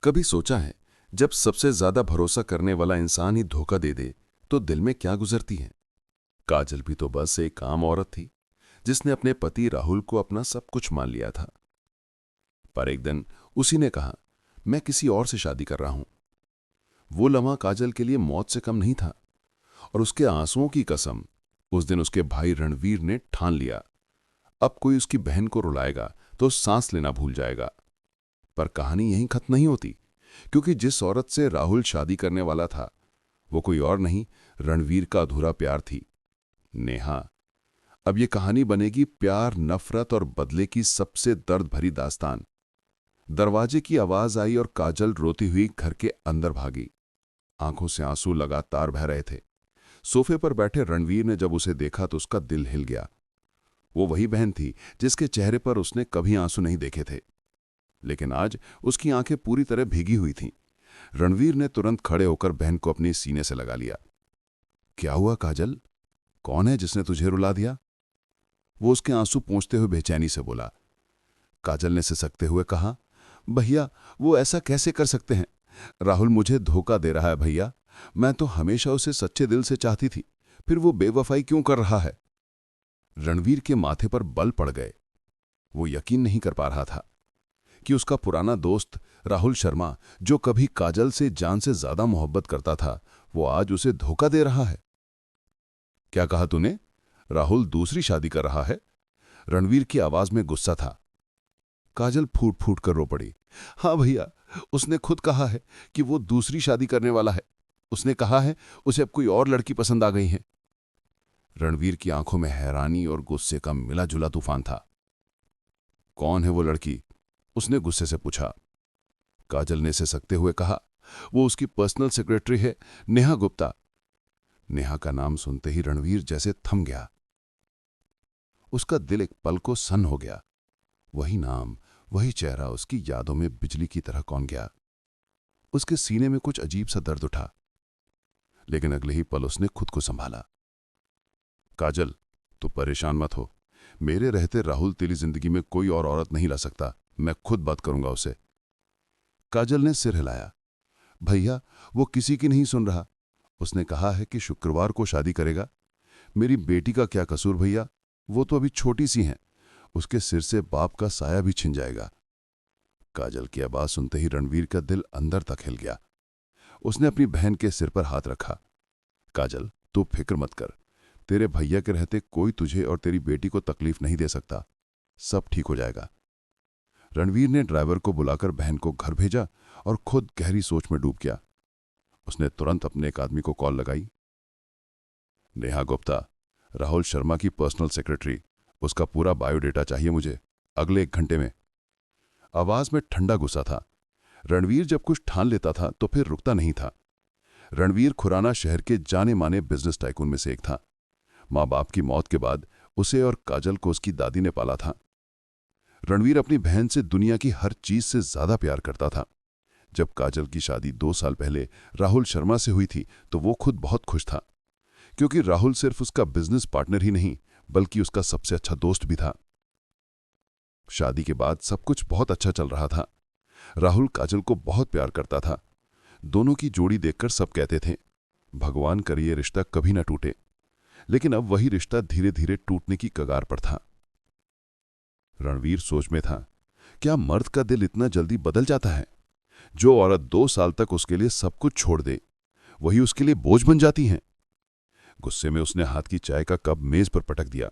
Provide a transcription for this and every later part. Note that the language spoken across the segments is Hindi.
कभी सोचा है, जब सबसे ज्यादा भरोसा करने वाला इंसान ही धोखा दे दे तो दिल में क्या गुजरती है। काजल भी तो बस एक आम औरत थी, जिसने अपने पति राहुल को अपना सब कुछ मान लिया था। पर एक दिन उसी ने कहा, मैं किसी और से शादी कर रहा हूं। वो लम्हा काजल के लिए मौत से कम नहीं था, और उसके आंसुओं की कसम उस दिन उसके भाई रणवीर ने ठान लिया। अब कोई उसकी बहन को रुलाएगा तो सांस लेना भूल जाएगा। पर कहानी यहीं खत्म नहीं होती, क्योंकि जिस औरत से राहुल शादी करने वाला था, वो कोई और नहीं, रणवीर का अधूरा प्यार थी, नेहा। अब ये कहानी बनेगी प्यार, नफरत और बदले की सबसे दर्द भरी दास्तान। दरवाजे की आवाज आई और काजल रोती हुई घर के अंदर भागी। आंखों से आंसू लगातार बह रहे थे। सोफे पर बैठे रणवीर ने जब उसे देखा तो उसका दिल हिल गया। वो वही बहन थी जिसके चेहरे पर उसने कभी आंसू नहीं देखे थे, लेकिन आज उसकी आंखें पूरी तरह भीगी हुई थीं। रणवीर ने तुरंत खड़े होकर बहन को अपनी सीने से लगा लिया। क्या हुआ काजल? कौन है जिसने तुझे रुला दिया? वो उसके आंसू पोंछते हुए बेचैनी से बोला। काजल ने सिसकते हुए कहा, भैया, वो ऐसा कैसे कर सकते हैं? राहुल मुझे धोखा दे रहा है भैया। मैं तो हमेशा उसे सच्चे दिल से चाहती थी, फिर वो बेवफाई क्यों कर रहा है? रणवीर के माथे पर बल पड़ गए। वो यकीन नहीं कर पा रहा था कि उसका पुराना दोस्त राहुल शर्मा, जो कभी काजल से जान से ज्यादा मोहब्बत करता था, वो आज उसे धोखा दे रहा है। क्या कहा तूने? राहुल दूसरी शादी कर रहा है? रणवीर की आवाज में गुस्सा था। काजल फूट फूट कर रो पड़ी। हाँ भैया, उसने खुद कहा है कि वो दूसरी शादी करने वाला है। उसने कहा है उसे अब कोई और लड़की पसंद आ गई है। रणवीर की आंखों में हैरानी और गुस्से का मिला जुला तूफान था। कौन है वो लड़की? उसने गुस्से से पूछा। काजल ने सिसकते हुए कहा, वो उसकी पर्सनल सेक्रेटरी है, नेहा गुप्ता। नेहा का नाम सुनते ही रणवीर जैसे थम गया। उसका दिल एक पल को सन्न हो गया। वही नाम, वही चेहरा उसकी यादों में बिजली की तरह कौन गया। उसके सीने में कुछ अजीब सा दर्द उठा, लेकिन अगले ही पल उसने खुद को संभाला। काजल, तू परेशान मत हो। मेरे रहते राहुल तेरी जिंदगी में कोई और औरत नहीं ला सकता। मैं खुद बात करूंगा उसे। काजल ने सिर हिलाया। भैया, वो किसी की नहीं सुन रहा। उसने कहा है कि शुक्रवार को शादी करेगा। मेरी बेटी का क्या कसूर भैया? वो तो अभी छोटी सी है। उसके सिर से बाप का साया भी छिन जाएगा। काजल की आवाज सुनते ही रणवीर का दिल अंदर तक हिल गया। उसने अपनी बहन के सिर पर हाथ रखा। काजल, तू फिक्र मत कर। तेरे भैया के रहते कोई तुझे और तेरी बेटी को तकलीफ नहीं दे सकता। सब ठीक हो जाएगा। रणवीर ने ड्राइवर को बुलाकर बहन को घर भेजा और खुद गहरी सोच में डूब गया। उसने तुरंत अपने एक आदमी को कॉल लगाई। नेहा गुप्ता, राहुल शर्मा की पर्सनल सेक्रेटरी। उसका पूरा बायोडेटा चाहिए मुझे, अगले 1 घंटे में। आवाज में ठंडा गुस्सा था। रणवीर जब कुछ ठान लेता था तो फिर रुकता नहीं था। रणवीर खुराना शहर के जाने माने बिजनेस टाइकून में से एक था। माँ बाप की मौत के बाद उसे और काजल को उसकी दादी ने पाला था। रणवीर अपनी बहन से दुनिया की हर चीज से ज्यादा प्यार करता था। जब काजल की शादी 2 साल पहले राहुल शर्मा से हुई थी तो वो खुद बहुत खुश था, क्योंकि राहुल सिर्फ उसका बिजनेस पार्टनर ही नहीं, बल्कि उसका सबसे अच्छा दोस्त भी था। शादी के बाद सब कुछ बहुत अच्छा चल रहा था। राहुल काजल को बहुत प्यार करता था। दोनों की जोड़ी देखकर सब कहते थे, भगवान करे ये रिश्ता कभी ना टूटे। लेकिन अब वही रिश्ता धीरे धीरे टूटने की कगार पर था। रणवीर सोच में था, क्या मर्द का दिल इतना जल्दी बदल जाता है? जो औरत 2 साल तक उसके लिए सब कुछ छोड़ दे, वही उसके लिए बोझ बन जाती है। गुस्से में उसने हाथ की चाय का कप मेज पर पटक दिया।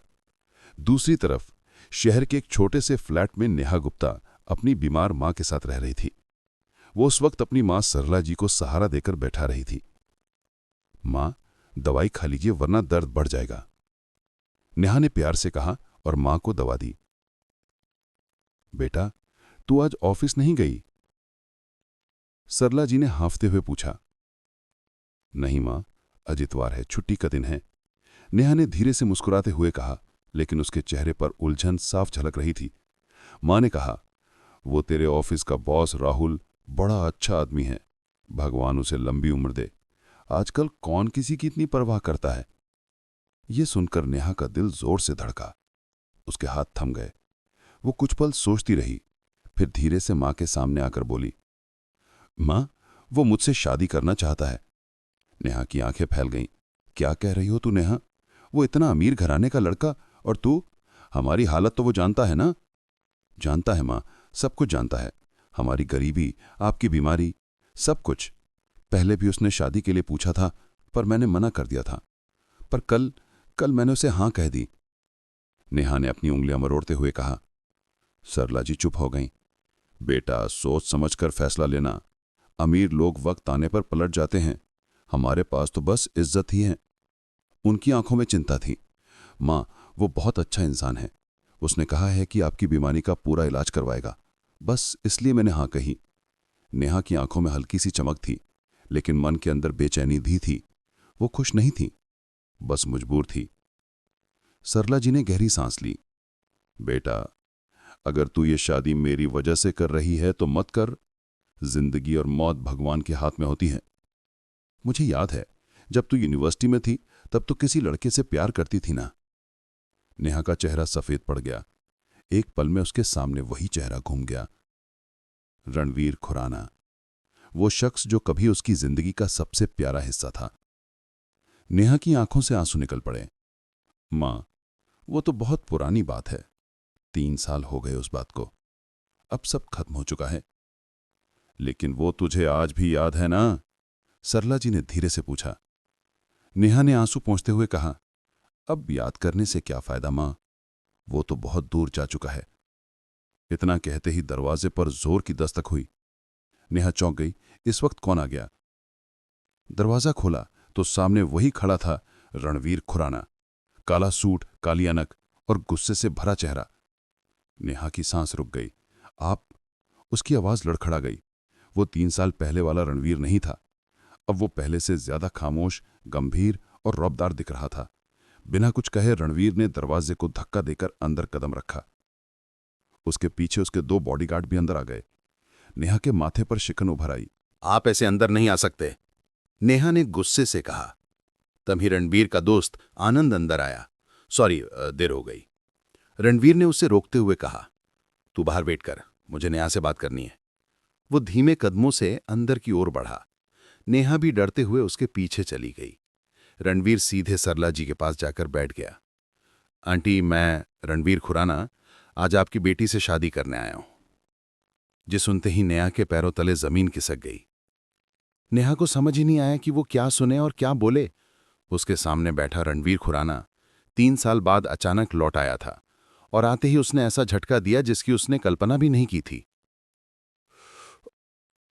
दूसरी तरफ शहर के एक छोटे से फ्लैट में नेहा गुप्ता अपनी बीमार मां के साथ रह रही थी। वो उस वक्त अपनी मां सरला जी को सहारा देकर बैठा रही थी। मां, दवाई खा लीजिए वरना दर्द बढ़ जाएगा, नेहा ने प्यार से कहा और मां को दवा दी। बेटा, तू आज ऑफिस नहीं गई? सरला जी ने हांफते हुए पूछा। नहीं मां, आज इतवार है, छुट्टी का दिन है, नेहा ने धीरे से मुस्कुराते हुए कहा, लेकिन उसके चेहरे पर उलझन साफ झलक रही थी। मां ने कहा, वो तेरे ऑफिस का बॉस राहुल बड़ा अच्छा आदमी है, भगवान उसे लंबी उम्र दे। आजकल कौन किसी की इतनी परवाह करता है? ये सुनकर नेहा का दिल जोर से धड़का। उसके हाथ थम गए। वो कुछ पल सोचती रही, फिर धीरे से मां के सामने आकर बोली, मां, वो मुझसे शादी करना चाहता है। नेहा की आंखें फैल गईं। क्या कह रही हो तू नेहा? वो इतना अमीर घराने का लड़का, और तू? हमारी हालत तो वो जानता है ना? जानता है मां, सब कुछ जानता है। हमारी गरीबी, आपकी बीमारी, सब कुछ। पहले भी उसने शादी के लिए पूछा था, पर मैंने मना कर दिया था। पर कल कल मैंने उसे हाँ कह दी। नेहा ने अपनी उंगलियां मरोड़ते हुए कहा। सरला जी चुप हो गईं। बेटा, सोच समझकर फैसला लेना। अमीर लोग वक्त आने पर पलट जाते हैं, हमारे पास तो बस इज्जत ही है। उनकी आंखों में चिंता थी। मां, वो बहुत अच्छा इंसान है। उसने कहा है कि आपकी बीमारी का पूरा इलाज करवाएगा। बस इसलिए मैंने हाँ कही। नेहा की आंखों में हल्की सी चमक थी, लेकिन मन के अंदर बेचैनी भी थी। वो खुश नहीं थी, बस मजबूर थी। सरला जी ने गहरी सांस ली। बेटा, अगर तू ये शादी मेरी वजह से कर रही है तो मत कर। जिंदगी और मौत भगवान के हाथ में होती है। मुझे याद है, जब तू यूनिवर्सिटी में थी तब तो किसी लड़के से प्यार करती थी ना? नेहा का चेहरा सफेद पड़ गया। एक पल में उसके सामने वही चेहरा घूम गया। रणवीर खुराना, वो शख्स जो कभी उसकी जिंदगी का सबसे प्यारा हिस्सा था। नेहा की आंखों से आंसू निकल पड़े। मां, वो तो बहुत पुरानी बात है। 3 साल हो गए उस बात को। अब सब खत्म हो चुका है। लेकिन वो तुझे आज भी याद है ना? सरला जी ने धीरे से पूछा। नेहा ने आंसू पोंछते हुए कहा, अब याद करने से क्या फायदा मां? वो तो बहुत दूर जा चुका है। इतना कहते ही दरवाजे पर जोर की दस्तक हुई। नेहा चौंक गई। इस वक्त कौन आ गया? दरवाजा खोला तो सामने वही खड़ा था, रणवीर खुराना। काला सूट, काली अनक और गुस्से से भरा चेहरा। नेहा की सांस रुक गई। आप? उसकी आवाज लड़खड़ा गई। वो 3 साल पहले वाला रणवीर नहीं था। अब वो पहले से ज्यादा खामोश, गंभीर और रौबदार दिख रहा था। बिना कुछ कहे रणवीर ने दरवाजे को धक्का देकर अंदर कदम रखा। उसके पीछे उसके 2 बॉडीगार्ड भी अंदर आ गए। नेहा के माथे पर शिकन उभर आई। आप ऐसे अंदर नहीं आ सकते, नेहा ने गुस्से से कहा। तभी रणवीर का दोस्त आनंद अंदर आया। सॉरी, देर हो गई। रणवीर ने उसे रोकते हुए कहा, तू बाहर वेट कर, मुझे नेहा से बात करनी है। वो धीमे कदमों से अंदर की ओर बढ़ा। नेहा भी डरते हुए उसके पीछे चली गई। रणवीर सीधे सरला जी के पास जाकर बैठ गया। आंटी, मैं रणवीर खुराना आज आपकी बेटी से शादी करने आया हूं। जी सुनते ही नेहा के पैरों तले जमीन खिसक गई। नेहा को समझ ही नहीं आया कि वो क्या सुने और क्या बोले। उसके सामने बैठा रणवीर खुराना 3 साल बाद अचानक लौट आया था, और आते ही उसने ऐसा झटका दिया जिसकी उसने कल्पना भी नहीं की थी।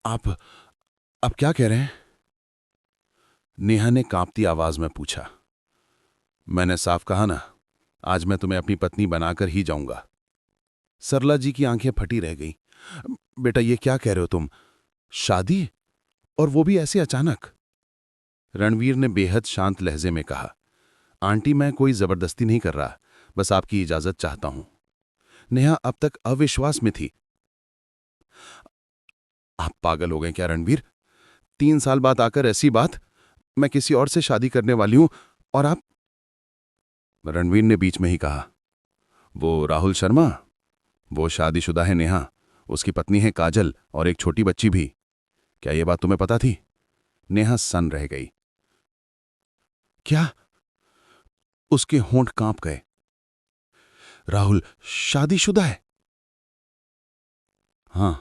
आप क्या कह रहे हैं? नेहा ने कांपती आवाज में पूछा। मैंने साफ कहा ना, आज मैं तुम्हें अपनी पत्नी बनाकर ही जाऊंगा। सरला जी की आंखें फटी रह गई। बेटा, ये क्या कह रहे हो तुम? शादी? और वो भी ऐसे अचानक? रणवीर ने बेहद शांत लहजे में कहा, आंटी, मैं कोई जबरदस्ती नहीं कर रहा, बस आपकी इजाजत चाहता हूं। नेहा अब तक अविश्वास में थी। आप पागल हो गए क्या रणवीर? 3 साल बाद आकर ऐसी बात? मैं किसी और से शादी करने वाली हूं, और आप? रणवीर ने बीच में ही कहा, वो राहुल शर्मा, वो शादीशुदा है नेहा, उसकी पत्नी है काजल और एक छोटी बच्ची भी। क्या ये बात तुम्हें पता थी? नेहा सन्न रह गई। क्या? उसके होंठ कांप गए। राहुल शादीशुदा है? हां,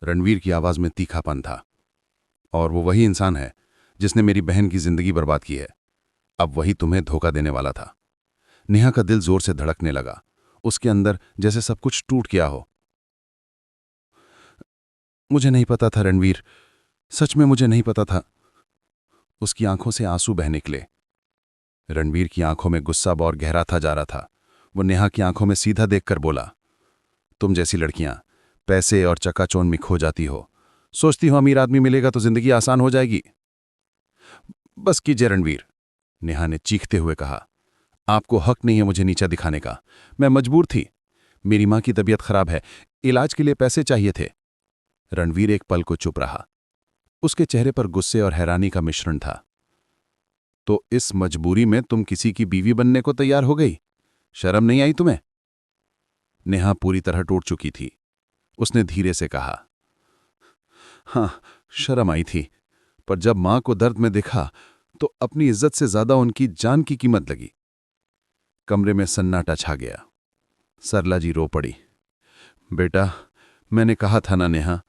रणवीर की आवाज में तीखापन था। और वो वही इंसान है जिसने मेरी बहन की जिंदगी बर्बाद की है। अब वही तुम्हें धोखा देने वाला था। नेहा का दिल जोर से धड़कने लगा। उसके अंदर जैसे सब कुछ टूट गया हो। मुझे नहीं पता था रणवीर, सच में मुझे नहीं पता था। उसकी आंखों से आंसू बह निकले। रणवीर की आंखों में गुस्सा और गहरा था जा रहा था। वो नेहा की आंखों में सीधा देखकर बोला, तुम जैसी लड़कियां पैसे और चकाचौंध में खो जाती हो, सोचती हो अमीर आदमी मिलेगा तो जिंदगी आसान हो जाएगी। बस कीजिए रणवीर, नेहा ने चीखते हुए कहा। आपको हक नहीं है मुझे नीचा दिखाने का। मैं मजबूर थी। मेरी मां की तबीयत खराब है, इलाज के लिए पैसे चाहिए थे। रणवीर एक पल को चुप रहा। उसके चेहरे पर गुस्से और हैरानी का मिश्रण था। तो इस मजबूरी में तुम किसी की बीवी बनने को तैयार हो गई? शर्म नहीं आई तुम्हें? नेहा पूरी तरह टूट चुकी थी। उसने धीरे से कहा, हाँ, शर्म आई थी, पर जब मां को दर्द में देखा तो अपनी इज्जत से ज्यादा उनकी जान की कीमत लगी। कमरे में सन्नाटा छा गया। सरला जी रो पड़ी। बेटा, मैंने कहा था ना नेहा,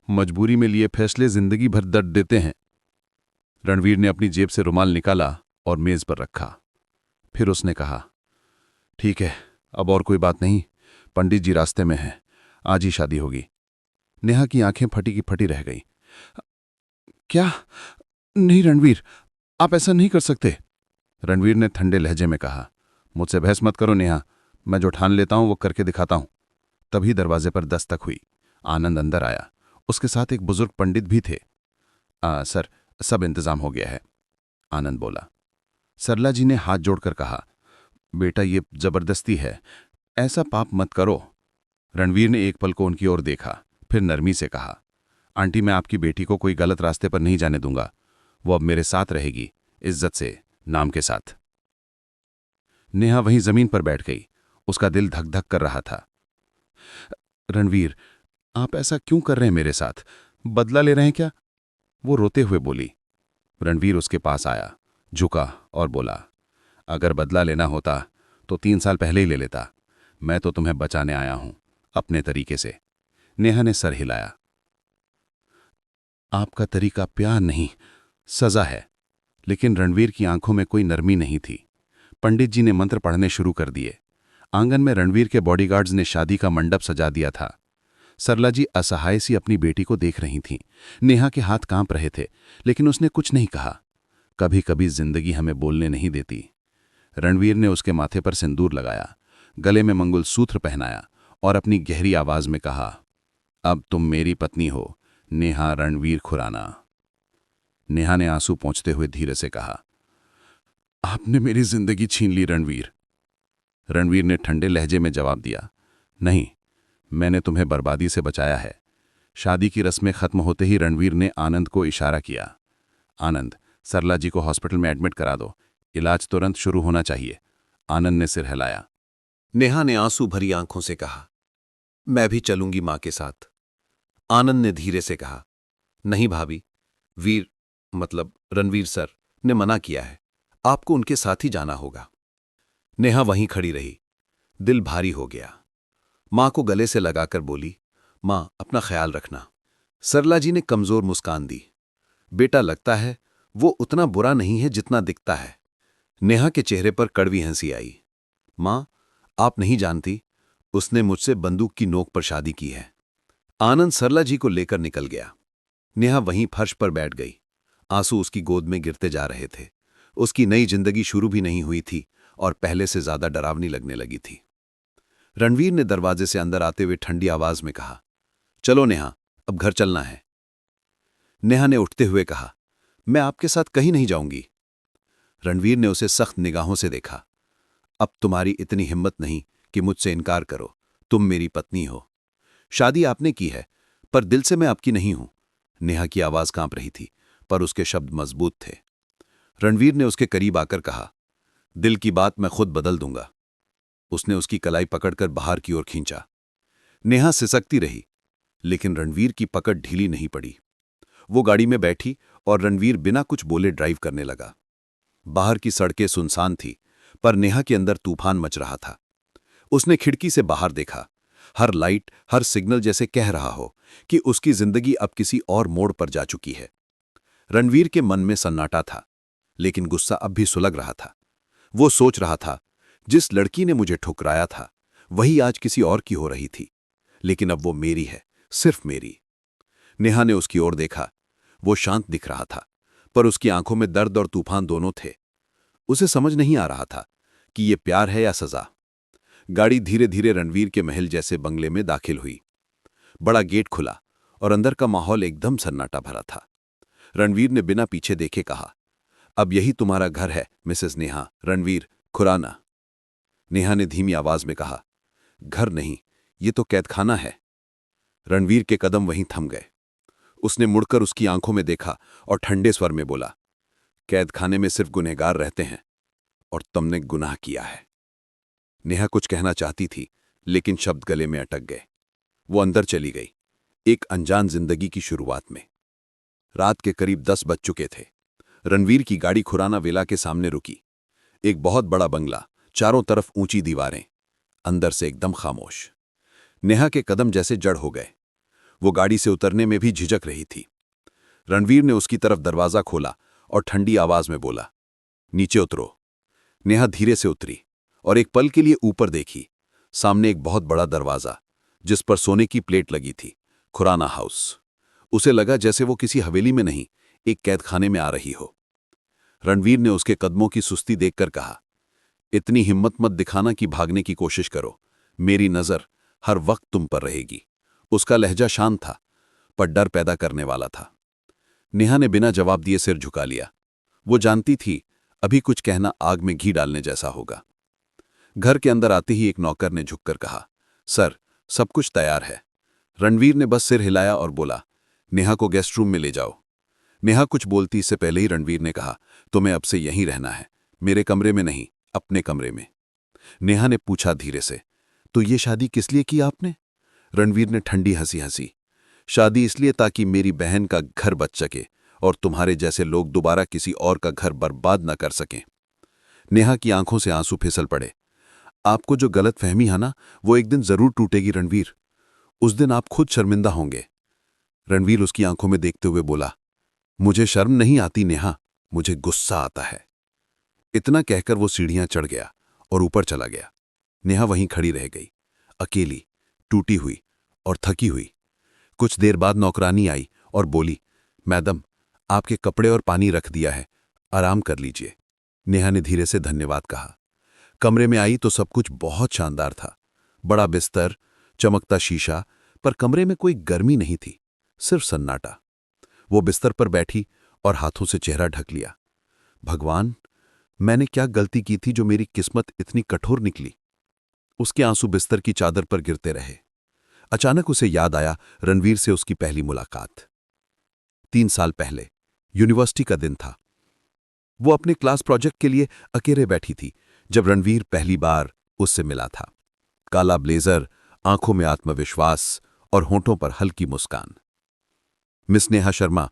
मजबूरी में लिए फैसले जिंदगी भर दर्द देते हैं। रणवीर ने अपनी जेब से रुमाल निकाला और मेज पर रखा। फिर उसने कहा, ठीक है, अब और कोई बात नहीं, पंडित जी रास्ते में हैं, आज ही शादी होगी। नेहा की आंखें फटी की फटी रह गईं। क्या? नहीं रणवीर, आप ऐसा नहीं कर सकते। रणवीर ने ठंडे लहजे में कहा, मुझसे बहस मत करो नेहा, मैं जो ठान लेता हूं वो करके दिखाता हूं। तभी दरवाजे पर दस्तक हुई। आनंद अंदर आया। उसके साथ एक बुजुर्ग पंडित भी थे। सर, सब इंतजाम हो गया है, आनंद बोला। सरला जी ने हाथ जोड़कर कहा, बेटा ये जबरदस्ती है, ऐसा पाप मत करो। रणवीर ने एक पल को उनकी ओर देखा, फिर नरमी से कहा, आंटी मैं आपकी बेटी को कोई गलत रास्ते पर नहीं जाने दूंगा। वो अब मेरे साथ रहेगी, इज्जत से, नाम के साथ। नेहा वहीं जमीन पर बैठ गई। उसका दिल धक धक कर रहा था। रणवीर, आप ऐसा क्यों कर रहे हैं मेरे साथ? बदला ले रहे हैं क्या? वो रोते हुए बोली। रणवीर उसके पास आया, झुका और बोला, अगर बदला लेना होता तो 3 साल पहले ही ले लेता। मैं तो तुम्हें बचाने आया हूं, अपने तरीके से। नेहा ने सर हिलाया। आपका तरीका प्यार नहीं, सजा है। लेकिन रणवीर की आंखों में कोई नरमी नहीं थी। पंडित जी ने मंत्र पढ़ने शुरू कर दिए। आंगन में रणवीर के बॉडीगार्ड्स ने शादी का मंडप सजा दिया था। सरला जी असहाय सी अपनी बेटी को देख रही थीं। नेहा के हाथ कांप रहे थे, लेकिन उसने कुछ नहीं कहा। कभी कभी जिंदगी हमें बोलने नहीं देती। रणवीर ने उसके माथे पर सिंदूर लगाया, गले में मंगलसूत्र पहनाया और अपनी गहरी आवाज में कहा, अब तुम मेरी पत्नी हो, नेहा रणवीर खुराना। नेहा ने आंसू पोंछते हुए धीरे से कहा, आपने मेरी जिंदगी छीन ली रणवीर। रणवीर ने ठंडे लहजे में जवाब दिया, नहीं, मैंने तुम्हें बर्बादी से बचाया है। शादी की रस्में खत्म होते ही रणवीर ने आनंद को इशारा किया, आनंद, सरला जी को हॉस्पिटल में एडमिट करा दो, इलाज तुरंत शुरू होना चाहिए। आनंद ने सिर हिलाया। नेहा ने आंसू भरी आंखों से कहा, मैं भी चलूंगी मां के साथ। आनंद ने धीरे से कहा, नहीं भाभी, वीर मतलब रणवीर सर ने मना किया है, आपको उनके साथ ही जाना होगा। नेहा वहीं खड़ी रही, दिल भारी हो गया। मां को गले से लगाकर बोली, मां अपना ख्याल रखना। सरला जी ने कमजोर मुस्कान दी, बेटा लगता है वो उतना बुरा नहीं है जितना दिखता है। नेहा के चेहरे पर कड़वी हंसी आई। मां, आप नहीं जानती, उसने मुझसे बंदूक की नोक पर शादी की है। आनंद सरला जी को लेकर निकल गया। नेहा वहीं फर्श पर बैठ गई। आंसू उसकी गोद में गिरते जा रहे थे। उसकी नई जिंदगी शुरू भी नहीं हुई थी और पहले से ज्यादा डरावनी लगने लगी थी। रणवीर ने दरवाजे से अंदर आते हुए ठंडी आवाज में कहा, चलो नेहा, अब घर चलना है। नेहा ने उठते हुए कहा, मैं आपके साथ कहीं नहीं जाऊंगी। रणवीर ने उसे सख्त निगाहों से देखा, अब तुम्हारी इतनी हिम्मत नहीं कि मुझसे इनकार करो। तुम मेरी पत्नी हो, शादी आपने की है, पर दिल से मैं आपकी नहीं हूं। नेहा की आवाज कांप रही थी, पर उसके शब्द मजबूत थे। रणवीर ने उसके करीब आकर कहा, दिल की बात मैं खुद बदल दूंगा। उसने उसकी कलाई पकड़कर बाहर की ओर खींचा। नेहा सिसकती रही, लेकिन रणवीर की पकड़ ढीली नहीं पड़ी। वो गाड़ी में बैठी और रणवीर बिना कुछ बोले ड्राइव करने लगा। बाहर की सड़कें सुनसान थी, पर नेहा के अंदर तूफान मच रहा था। उसने खिड़की से बाहर देखा। हर लाइट, हर सिग्नल जैसे कह रहा हो कि उसकी जिंदगी अब किसी और मोड़ पर जा चुकी है। रणवीर के मन में सन्नाटा था, लेकिन गुस्सा अब भी सुलग रहा था। वो सोच रहा था, जिस लड़की ने मुझे ठुकराया था वही आज किसी और की हो रही थी, लेकिन अब वो मेरी है, सिर्फ मेरी। नेहा ने उसकी ओर देखा। वो शांत दिख रहा था, पर उसकी आंखों में दर्द और तूफान दोनों थे। उसे समझ नहीं आ रहा था कि ये प्यार है या सजा। गाड़ी धीरे धीरे रणवीर के महल जैसे बंगले में दाखिल हुई। बड़ा गेट खुला और अंदर का माहौल एकदम सन्नाटा भरा था। रणवीर ने बिना पीछे देखे कहा, अब यही तुम्हारा घर है मिसेस नेहा रणवीर खुराना। नेहा ने धीमी आवाज में कहा, घर नहीं, ये तो कैदखाना है। रणवीर के कदम वहीं थम गए। उसने मुड़कर उसकी आंखों में देखा और ठंडे स्वर में बोला, कैदखाने में सिर्फ गुनहगार रहते हैं और तुमने गुनाह किया है। नेहा कुछ कहना चाहती थी, लेकिन शब्द गले में अटक गए। वो अंदर चली गई, एक अनजान जिंदगी की शुरुआत में। रात के करीब 10 बज चुके थे। रणवीर की गाड़ी खुराना विला के सामने रुकी। एक बहुत बड़ा बंगला, चारों तरफ ऊंची दीवारें, अंदर से एकदम खामोश। नेहा के कदम जैसे जड़ हो गए। वो गाड़ी से उतरने में भी झिझक रही थी। रणवीर ने उसकी तरफ दरवाजा खोला और ठंडी आवाज में बोला, नीचे उतरो। नेहा धीरे से उतरी और एक पल के लिए ऊपर देखी। सामने एक बहुत बड़ा दरवाजा, जिस पर सोने की प्लेट लगी थी, खुराना हाउस। उसे लगा जैसे वो किसी हवेली में नहीं, एक कैदखाने में आ रही हो। रणवीर ने उसके कदमों की सुस्ती देखकर कहा, इतनी हिम्मत मत दिखाना कि भागने की कोशिश करो। मेरी नजर हर वक्त तुम पर रहेगी। उसका लहजा शांत था, पर डर पैदा करने वाला था। नेहा ने बिना जवाब दिए सिर झुका लिया। वो जानती थी अभी कुछ कहना आग में घी डालने जैसा होगा। घर के अंदर आते ही एक नौकर ने झुककर कहा, सर, सब कुछ तैयार है। रणवीर ने बस सिर हिलाया और बोला, नेहा को गेस्ट रूम में ले जाओ। नेहा कुछ बोलती इससे पहले ही रणवीर ने कहा, तुम्हें अब से यहीं रहना है, मेरे कमरे में नहीं, अपने कमरे में। नेहा ने पूछा धीरे से, तो ये शादी किस लिए की आपने? रणवीर ने ठंडी हंसी हंसी, शादी इसलिए ताकि मेरी बहन का घर बच सके और तुम्हारे जैसे लोग दोबारा किसी और का घर बर्बाद न कर सकें। नेहा की आंखों से आंसू फिसल पड़े। आपको जो गलत फहमी है ना, वो एक दिन जरूर टूटेगी रणवीर। उस दिन आप खुद शर्मिंदा होंगे। रणवीर उसकी आंखों में देखते हुए बोला, मुझे शर्म नहीं आती नेहा, मुझे गुस्सा आता है। इतना कहकर वो सीढ़ियां चढ़ गया और ऊपर चला गया। नेहा वहीं खड़ी रह गई, अकेली, टूटी हुई और थकी हुई। कुछ देर बाद नौकरानी आई और बोली, मैडम, आपके कपड़े और पानी रख दिया है, आराम कर लीजिए। नेहा ने धीरे से धन्यवाद कहा। कमरे में आई तो सब कुछ बहुत शानदार था। बड़ा बिस्तर, चमकता शीशा, पर कमरे में कोई गर्मी नहीं थी, सिर्फ सन्नाटा। वो बिस्तर पर बैठी और हाथों से चेहरा ढक लिया। भगवान, मैंने क्या गलती की थी जो मेरी किस्मत इतनी कठोर निकली? उसके आंसू बिस्तर की चादर पर गिरते रहे। अचानक उसे याद आया रणवीर से उसकी पहली मुलाकात। 3 साल पहले यूनिवर्सिटी का दिन था। वो अपने क्लास प्रोजेक्ट के लिए अकेले बैठी थी जब रणवीर पहली बार उससे मिला था। काला ब्लेजर, आंखों में आत्मविश्वास और होंठों पर हल्की मुस्कान। मिस नेहा शर्मा,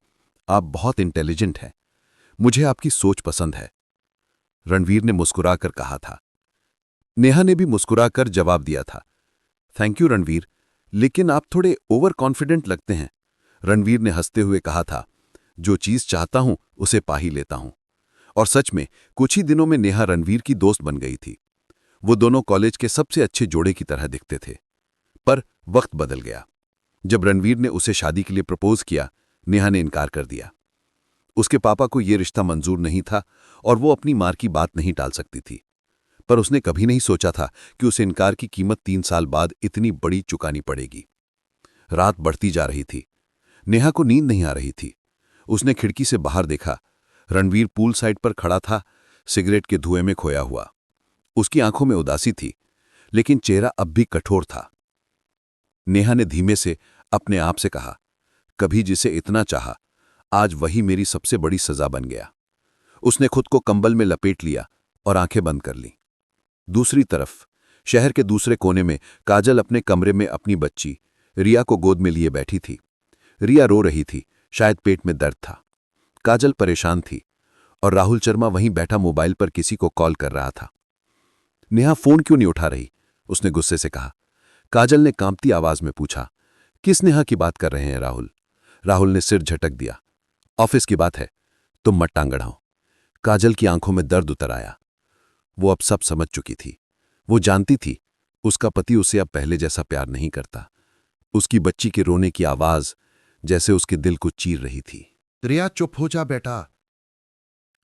आप बहुत इंटेलिजेंट हैं, मुझे आपकी सोच पसंद है, रणवीर ने मुस्कुराकर कहा था। नेहा ने भी मुस्कुराकर जवाब दिया था, थैंक यू रणवीर, लेकिन आप थोड़े ओवर कॉन्फिडेंट लगते हैं। रणवीर ने हंसते हुए कहा था, जो चीज चाहता हूं उसे पा ही लेता हूं। और सच में कुछ ही दिनों में नेहा रणवीर की दोस्त बन गई थी। वो दोनों कॉलेज के सबसे अच्छे जोड़े की तरह दिखते थे। पर वक्त बदल गया। जब रणवीर ने उसे शादी के लिए प्रपोज किया, नेहा ने इनकार कर दिया। उसके पापा को यह रिश्ता मंजूर नहीं था और वो अपनी मां की बात नहीं टाल सकती थी। पर उसने कभी नहीं सोचा था कि उसे इनकार की कीमत 3 साल बाद इतनी बड़ी चुकानी पड़ेगी। रात बढ़ती जा रही थी। नेहा को नींद नहीं आ रही थी। उसने खिड़की से बाहर देखा। रणवीर पूल साइड पर खड़ा था, सिगरेट के धुएं में खोया हुआ। उसकी आंखों में उदासी थी, लेकिन चेहरा अब भी कठोर था। नेहा ने धीमे से अपने आप से कहा, कभी जिसे इतना चाहा, आज वही मेरी सबसे बड़ी सजा बन गया। उसने खुद को कंबल में लपेट लिया और आंखें बंद कर लीं। दूसरी तरफ शहर के दूसरे कोने में काजल अपने कमरे में अपनी बच्ची रिया को गोद में लिए बैठी थी। रिया रो रही थी, शायद पेट में दर्द था। काजल परेशान थी और राहुल शर्मा वहीं बैठा मोबाइल पर किसी को कॉल कर रहा था। नेहा फोन क्यों नहीं उठा रही? उसने गुस्से से कहा। काजल ने कांपती आवाज में पूछा, किस नेहा की बात कर रहे हैं राहुल? राहुल ने सिर झटक दिया, ऑफिस की बात है, तुम मत टांग अड़ाओ। काजल की आंखों में दर्द उतर आया। वो अब सब समझ चुकी थी। वो जानती थी उसका पति उसे अब पहले जैसा प्यार नहीं करता। उसकी बच्ची के रोने की आवाज जैसे उसके दिल को चीर रही थी। रिया, चुप हो जा बेटा,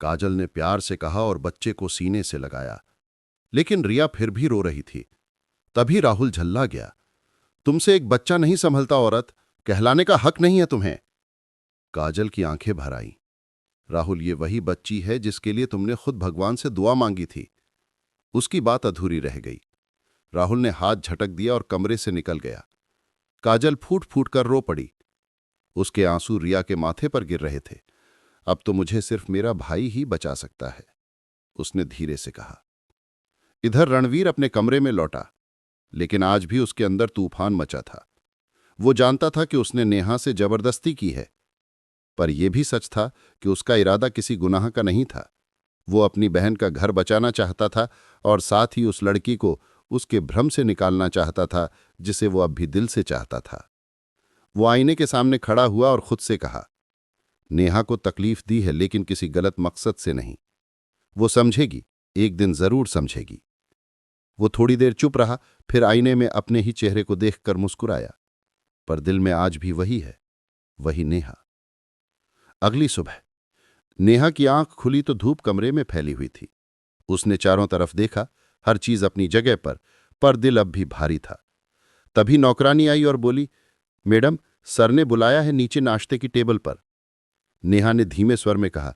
काजल ने प्यार से कहा और बच्चे को सीने से लगाया। लेकिन रिया फिर भी रो रही थी। तभी राहुल झल्ला गया। तुमसे एक बच्चा नहीं संभलता औरत, कहलाने का हक नहीं है तुम्हें। काजल की आंखें भर आईं। राहुल, ये वही बच्ची है जिसके लिए तुमने खुद भगवान से दुआ मांगी थी। उसकी बात अधूरी रह गई। राहुल ने हाथ झटक दिया और कमरे से निकल गया। काजल फूट फूट कर रो पड़ी। उसके आंसू रिया के माथे पर गिर रहे थे। अब तो मुझे सिर्फ मेरा भाई ही बचा सकता है, उसने धीरे से कहा। इधर रणवीर अपने कमरे में लौटा, लेकिन आज भी उसके अंदर तूफान मचा था। वो जानता था कि उसने नेहा से जबरदस्ती की है। पर यह भी सच था कि उसका इरादा किसी गुनाह का नहीं था। वो अपनी बहन का घर बचाना चाहता था और साथ ही उस लड़की को उसके भ्रम से निकालना चाहता था जिसे वो अब भी दिल से चाहता था। वो आईने के सामने खड़ा हुआ और खुद से कहा, नेहा को तकलीफ दी है लेकिन किसी गलत मकसद से नहीं। वो समझेगी, एक दिन जरूर समझेगी। वो थोड़ी देर चुप रहा, फिर आईने में अपने ही चेहरे को देखकर मुस्कुराया। पर दिल में आज भी वही है, वही नेहा। अगली सुबह नेहा की आंख खुली तो धूप कमरे में फैली हुई थी। उसने चारों तरफ देखा, हर चीज अपनी जगह पर दिल अब भी भारी था। तभी नौकरानी आई और बोली, मैडम, सर ने बुलाया है नीचे नाश्ते की टेबल पर। नेहा ने धीमे स्वर में कहा,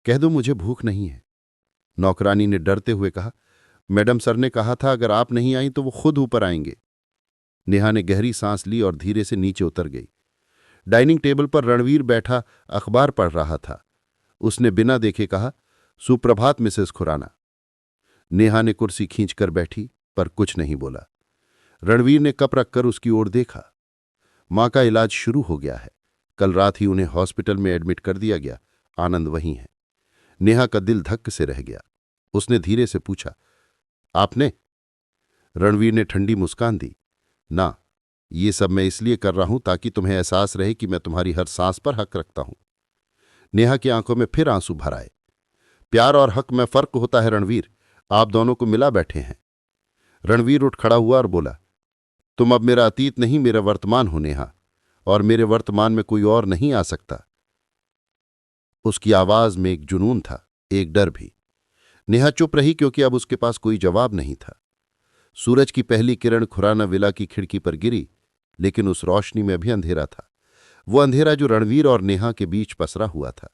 कह दो मुझे भूख नहीं है। नौकरानी ने डरते हुए कहा, मैडम, सर ने कहा था अगर आप नहीं आई तो वो खुद ऊपर आएंगे। नेहा ने गहरी सांस ली और धीरे से नीचे उतर गई। डाइनिंग टेबल पर रणवीर बैठा अखबार पढ़ रहा था। उसने बिना देखे कहा, सुप्रभात मिसेस खुराना। नेहा ने कुर्सी खींचकर बैठी पर कुछ नहीं बोला। रणवीर ने कप रखकर उसकी ओर देखा। मां का इलाज शुरू हो गया है। कल रात ही उन्हें हॉस्पिटल में एडमिट कर दिया गया। आनंद वहीं है। नेहा का दिल धक्क से रह गया। उसने धीरे से पूछा, आपने? रणवीर ने ठंडी मुस्कान दी, ना, ये सब मैं इसलिए कर रहा हूं ताकि तुम्हें एहसास रहे कि मैं तुम्हारी हर सांस पर हक रखता हूं। नेहा की आंखों में फिर आंसू भर आए। प्यार और हक में फर्क होता है रणवीर, आप दोनों को मिला बैठे हैं। रणवीर उठ खड़ा हुआ और बोला, तुम अब मेरा अतीत नहीं, मेरा वर्तमान हो नेहा, और मेरे वर्तमान में कोई और नहीं आ सकता। उसकी आवाज में एक जुनून था, एक डर भी। नेहा चुप रही क्योंकि अब उसके पास कोई जवाब नहीं था। सूरज की पहली किरण खुराना विला की खिड़की पर गिरी, लेकिन उस रोशनी में भी अंधेरा था, वो अंधेरा जो रणवीर और नेहा के बीच पसरा हुआ था।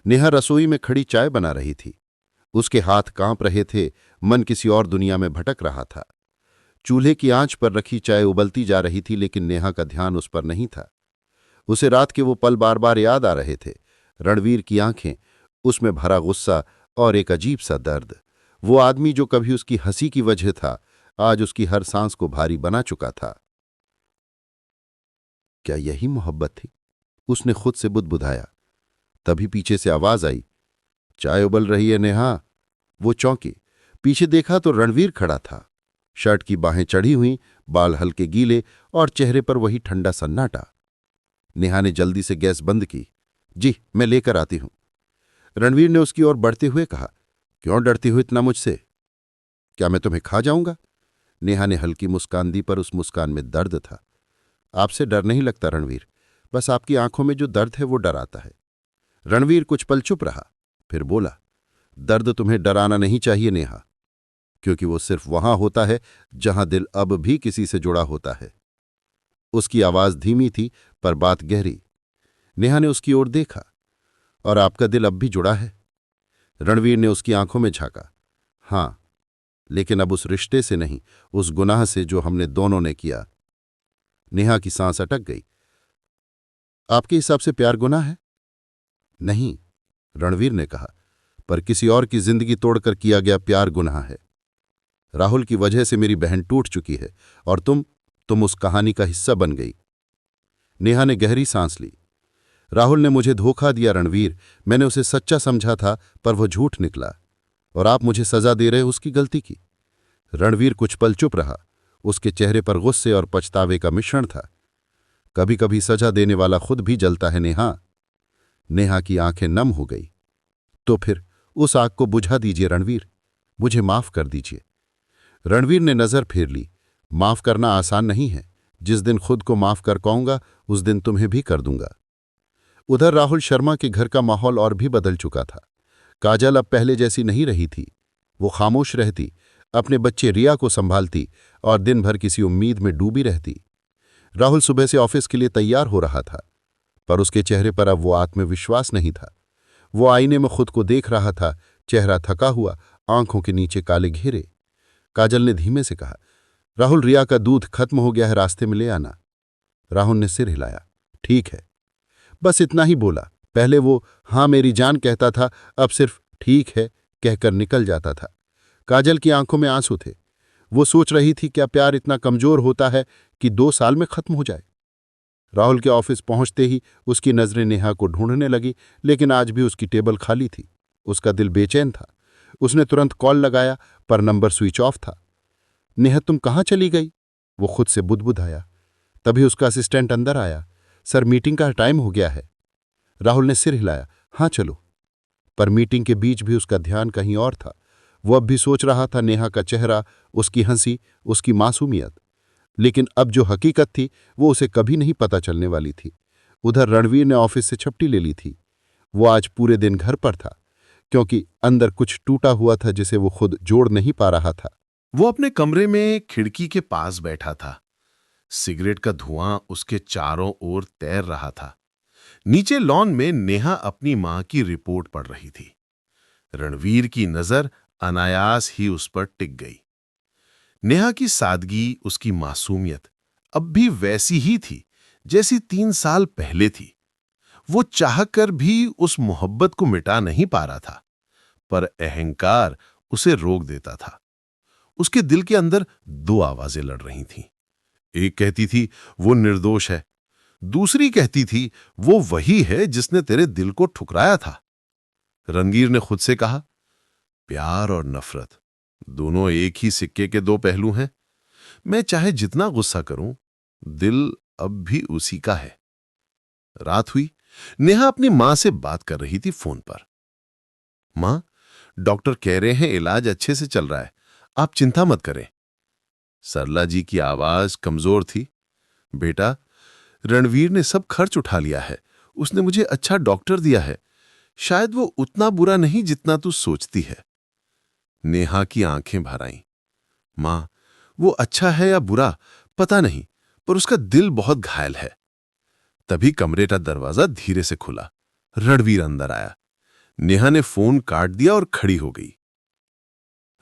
नेहा रसोई में खड़ी चाय बना रही थी। उसके हाथ कांप रहे थे, मन किसी और दुनिया में भटक रहा था। चूल्हे की आंच पर रखी चाय उबलती जा रही थी, लेकिन नेहा का ध्यान उस पर नहीं था। उसे रात के वो पल बार बार याद आ रहे थे। रणवीर की आंखें, उसमें भरा गुस्सा और एक अजीब सा दर्द। वो आदमी जो कभी उसकी हंसी की वजह था, आज उसकी हर सांस को भारी बना चुका था। क्या यही मोहब्बत थी? उसने खुद से बुदबुदाया। तभी पीछे से आवाज आई, चाय उबल रही है नेहा। वो चौंकी, पीछे देखा तो रणवीर खड़ा था। शर्ट की बाहें चढ़ी हुई, बाल हल्के गीले और चेहरे पर वही ठंडा सन्नाटा। नेहा ने जल्दी से गैस बंद की। जी, मैं लेकर आती हूं। रणवीर ने उसकी ओर बढ़ते हुए कहा, क्यों डरती हो इतना मुझसे? क्या मैं तुम्हें खा जाऊंगा? नेहा ने हल्की मुस्कान दी, पर उस मुस्कान में दर्द था। आपसे डर नहीं लगता रणवीर, बस आपकी आंखों में जो दर्द है वो डराता है। रणवीर कुछ पल चुप रहा, फिर बोला, दर्द तुम्हें डराना नहीं चाहिए नेहा, क्योंकि वो सिर्फ वहां होता है जहां दिल अब भी किसी से जुड़ा होता है। उसकी आवाज धीमी थी पर बात गहरी। नेहा ने उसकी ओर देखा, और आपका दिल अब भी जुड़ा है? रणवीर ने उसकी आंखों में झांका। हां, लेकिन अब उस रिश्ते से नहीं, उस गुनाह से जो हमने दोनों ने किया। नेहा की सांस अटक गई। आपके हिसाब से प्यार गुनाह है? नहीं, रणवीर ने कहा, पर किसी और की जिंदगी तोड़कर किया गया प्यार गुनाह है। राहुल की वजह से मेरी बहन टूट चुकी है और तुम उस कहानी का हिस्सा बन गई। नेहा ने गहरी सांस ली। राहुल ने मुझे धोखा दिया रणवीर, मैंने उसे सच्चा समझा था पर वह झूठ निकला, और आप मुझे सजा दे रहे उसकी गलती की। रणवीर कुछ पल चुप रहा। उसके चेहरे पर गुस्से और पछतावे का मिश्रण था। कभी कभी सजा देने वाला खुद भी जलता है नेहा। नेहा की आंखें नम हो गई। तो फिर उस आग को बुझा दीजिए रणवीर, मुझे माफ कर दीजिए। रणवीर ने नजर फेर ली। माफ करना आसान नहीं है। जिस दिन खुद को माफ कर पाऊंगा उस दिन तुम्हें भी कर दूंगा। उधर राहुल शर्मा के घर का माहौल और भी बदल चुका था। काजल अब पहले जैसी नहीं रही थी। वो खामोश रहती, अपने बच्चे रिया को संभालती और दिन भर किसी उम्मीद में डूबी रहती। राहुल सुबह से ऑफिस के लिए तैयार हो रहा था, पर उसके चेहरे पर अब वो आत्मविश्वास नहीं था। वो आईने में खुद को देख रहा था, चेहरा थका हुआ, आंखों के नीचे काले घेरे। काजल ने धीमे से कहा, राहुल, रिया का दूध खत्म हो गया है, रास्ते में ले आना। राहुल ने सिर हिलाया। ठीक है। बस इतना ही बोला। पहले वो हाँ मेरी जान कहता था, अब सिर्फ ठीक है कहकर निकल जाता था। काजल की आंखों में आंसू थे। वो सोच रही थी क्या प्यार इतना कमजोर होता है कि 2 साल में खत्म हो जाए। राहुल के ऑफिस पहुंचते ही उसकी नजरें नेहा को ढूंढने लगी, लेकिन आज भी उसकी टेबल खाली थी। उसका दिल बेचैन था। उसने तुरंत कॉल लगाया, पर नंबर स्विच ऑफ था। नेहा, तुम कहाँ चली गई? वो खुद से बुदबुदाया। तभी उसका असिस्टेंट अंदर आया। सर, मीटिंग का टाइम हो गया है। राहुल ने सिर हिलाया। हाँ चलो। पर मीटिंग के बीच भी उसका ध्यान कहीं और था। वो अब भी सोच रहा था नेहा का चेहरा, उसकी हंसी, उसकी मासूमियत। लेकिन अब जो हकीकत थी वो उसे कभी नहीं पता चलने वाली थी। उधर रणवीर ने ऑफिस से छुट्टी ले ली थी। वो आज पूरे दिन घर पर था, क्योंकि अंदर कुछ टूटा हुआ था जिसे वो खुद जोड़ नहीं पा रहा था। वो अपने कमरे में खिड़की के पास बैठा था। सिगरेट का धुआं उसके चारों ओर तैर रहा था। नीचे लॉन में नेहा अपनी मां की रिपोर्ट पढ़ रही थी। रणवीर की नजर अनायास ही उस पर टिक गई। नेहा की सादगी, उसकी मासूमियत अब भी वैसी ही थी जैसी 3 साल पहले थी। वो चाहकर भी उस मोहब्बत को मिटा नहीं पा रहा था, पर अहंकार उसे रोक देता था। उसके दिल के अंदर 2 आवाजें लड़ रही थीं। एक कहती थी वो निर्दोष है, दूसरी कहती थी वो वही है जिसने तेरे दिल को ठुकराया था। रणवीर ने खुद से कहा, प्यार और नफरत दोनों एक ही सिक्के के 2 पहलू हैं। मैं चाहे जितना गुस्सा करूं, दिल अब भी उसी का है। रात हुई। नेहा अपनी मां से बात कर रही थी फोन पर। मां, डॉक्टर कह रहे हैं इलाज अच्छे से चल रहा है, आप चिंता मत करें। सरला जी की आवाज कमजोर थी। बेटा, रणवीर ने सब खर्च उठा लिया है। उसने मुझे अच्छा डॉक्टर दिया है। शायद वो उतना बुरा नहीं जितना तू सोचती है। नेहा की आंखें भर आईं। मां, वो अच्छा है या बुरा पता नहीं, पर उसका दिल बहुत घायल है। तभी कमरे का दरवाजा धीरे से खुला। रणवीर अंदर आया। नेहा ने फोन काट दिया और खड़ी हो गई।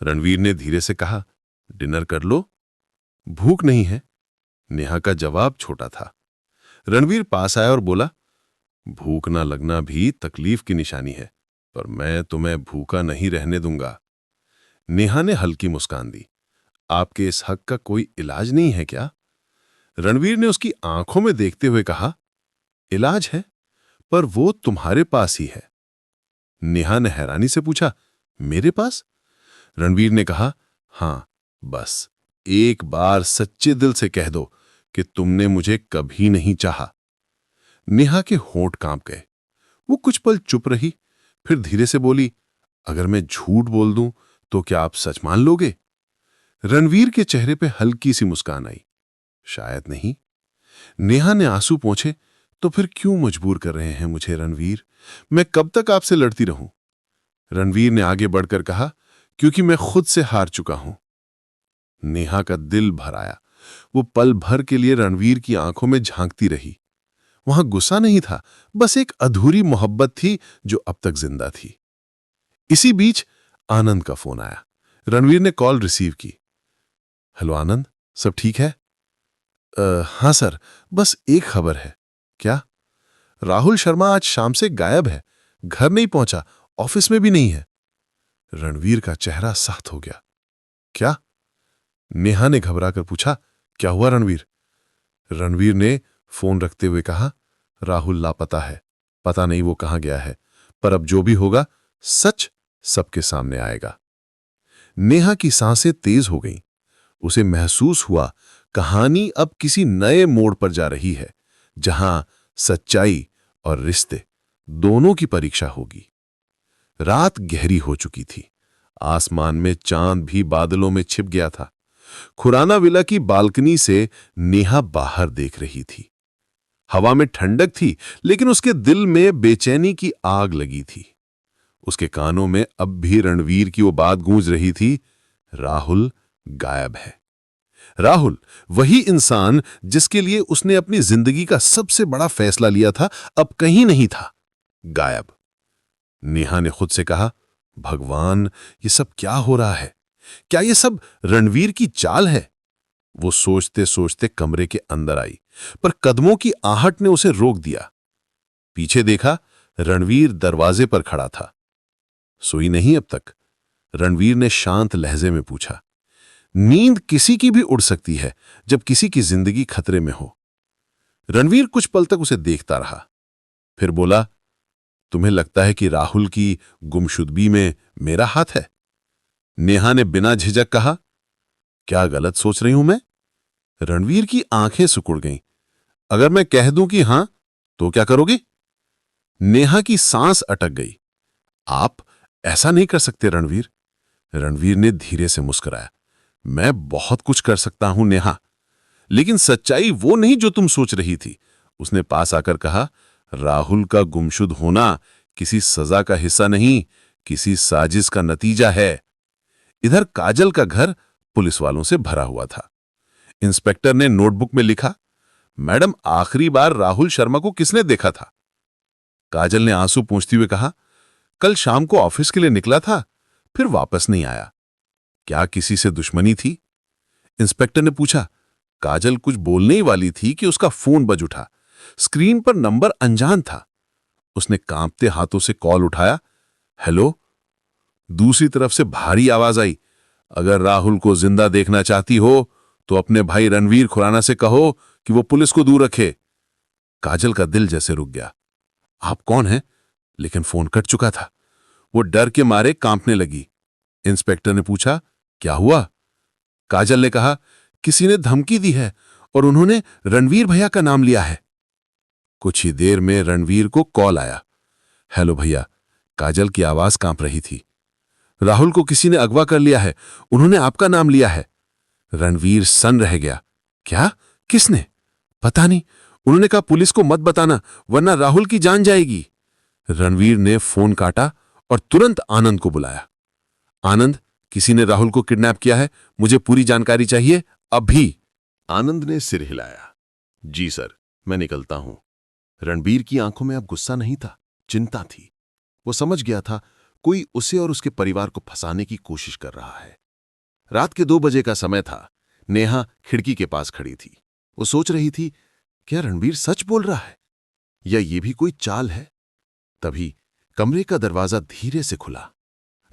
रणवीर ने धीरे से कहा, डिनर कर लो। भूख नहीं है। नेहा का जवाब छोटा था। रणवीर पास आया और बोला, भूख ना लगना भी तकलीफ की निशानी है, पर मैं तुम्हें भूखा नहीं रहने दूंगा। नेहा ने हल्की मुस्कान दी। आपके इस हक का कोई इलाज नहीं है क्या? रणवीर ने उसकी आंखों में देखते हुए कहा, इलाज है, पर वो तुम्हारे पास ही है। नेहा ने हैरानी से पूछा, मेरे पास? रणवीर ने कहा, हां, बस एक बार सच्चे दिल से कह दो कि तुमने मुझे कभी नहीं चाहा। नेहा के होंठ कांप गए। वो कुछ पल चुप रही, फिर धीरे से बोली, अगर मैं झूठ बोल दूं तो क्या आप सच मान लोगे? रणवीर के चेहरे पे हल्की सी मुस्कान आई। शायद नहीं। नेहा ने आंसू पोंछे, तो फिर क्यों मजबूर कर रहे हैं मुझे रणवीर? मैं कब तक आपसे लड़ती रहूं? रणवीर ने आगे बढ़कर कहा, क्योंकि मैं खुद से हार चुका हूं। नेहा का दिल भर आया। वो पल भर के लिए रणवीर की आंखों में झांकती रही। वहां गुस्सा नहीं था, बस एक अधूरी मोहब्बत थी जो अब तक जिंदा थी। इसी बीच आनंद का फोन आया। रणवीर ने कॉल रिसीव की। हेलो आनंद, सब ठीक है? हाँ सर, बस एक खबर है। क्या? राहुल शर्मा आज शाम से गायब है। घर नहीं पहुंचा, ऑफिस में भी नहीं है। रणवीर का चेहरा सख्त हो गया। क्या? नेहा ने घबराकर पूछा, क्या हुआ रणवीर? रणवीर ने फोन रखते हुए कहा, राहुल लापता है। पता नहीं वो कहां गया है, पर अब जो भी होगा सच सबके सामने आएगा। नेहा की सांसें तेज हो गईं। उसे महसूस हुआ कहानी अब किसी नए मोड़ पर जा रही है, जहां सच्चाई और रिश्ते दोनों की परीक्षा होगी। रात गहरी हो चुकी थी। आसमान में चांद भी बादलों में छिप गया था। खुराना विला की बालकनी से नेहा बाहर देख रही थी। हवा में ठंडक थी, लेकिन उसके दिल में बेचैनी की आग लगी थी। उसके कानों में अब भी रणवीर की वो बात गूंज रही थी, राहुल गायब है। राहुल, वही इंसान जिसके लिए उसने अपनी जिंदगी का सबसे बड़ा फैसला लिया था, अब कहीं नहीं था, गायब। नेहा ने खुद से कहा, भगवान, ये सब क्या हो रहा है? क्या ये सब रणवीर की चाल है? वो सोचते सोचते कमरे के अंदर आई, पर कदमों की आहट ने उसे रोक दिया। पीछे देखा, रणवीर दरवाजे पर खड़ा था। सोई नहीं अब तक? रणवीर ने शांत लहजे में पूछा। नींद किसी की भी उड़ सकती है जब किसी की जिंदगी खतरे में हो। रणवीर कुछ पल तक उसे देखता रहा, फिर बोला, तुम्हें लगता है कि राहुल की गुमशुदगी में मेरा हाथ है? नेहा ने बिना झिझक कहा। क्या गलत सोच रही हूं मैं? रणवीर की आंखें सिकुड़ गईं। अगर मैं कह दूं कि हां, तो क्या करोगे? नेहा की सांस अटक गई। आप ऐसा नहीं कर सकते रणवीर। रणवीर ने धीरे से मुस्कुराया। मैं बहुत कुछ कर सकता हूं नेहा, लेकिन सच्चाई वो नहीं जो तुम सोच रही थी। उसने पास आकर कहा, राहुल का गुमशुद होना किसी सजा का हिस्सा नहीं, किसी साजिश का नतीजा है। इधर काजल का घर पुलिस वालों से भरा हुआ था। इंस्पेक्टर ने नोटबुक में लिखा, मैडम, आखिरी बार राहुल शर्मा को किसने देखा था? काजल ने आंसू पोंछते हुए कहा, कल शाम को ऑफिस के लिए निकला था, फिर वापस नहीं आया। क्या किसी से दुश्मनी थी? इंस्पेक्टर ने पूछा। काजल कुछ बोलने ही वाली थी कि उसका फोन बज उठा। स्क्रीन पर नंबर अनजान था। उसने कांपते हाथों से कॉल उठाया। हेलो। दूसरी तरफ से भारी आवाज आई, अगर राहुल को जिंदा देखना चाहती हो तो अपने भाई रणवीर खुराना से कहो कि वो पुलिस को दूर रखे। काजल का दिल जैसे रुक गया। आप कौन हैं? लेकिन फोन कट चुका था। वो डर के मारे कांपने लगी। इंस्पेक्टर ने पूछा, क्या हुआ? काजल ने कहा, किसी ने धमकी दी है और उन्होंने रणवीर भैया का नाम लिया है। कुछ ही देर में रणवीर को कॉल आया। हेलो भैया। काजल की आवाज कांप रही थी। राहुल को किसी ने अगवा कर लिया है, उन्होंने आपका नाम लिया है। रणवीर सन रह गया। क्या? किसने? पता नहीं, उन्होंने कहा पुलिस को मत बताना वरना राहुल की जान जाएगी। रणवीर ने फोन काटा और तुरंत आनंद को बुलाया। आनंद, किसी ने राहुल को किडनैप किया है, मुझे पूरी जानकारी चाहिए अभी। आनंद ने सिर हिलाया। जी सर, मैं निकलता हूं। रणबीर की आंखों में अब गुस्सा नहीं था, चिंता थी। वो समझ गया था कोई उसे और उसके परिवार को फंसाने की कोशिश कर रहा है। रात के 2 बजे का समय था। नेहा खिड़की के पास खड़ी थी। वो सोच रही थी, क्या रणबीर सच बोल रहा है या ये भी कोई चाल है? तभी कमरे का दरवाजा धीरे से खुला।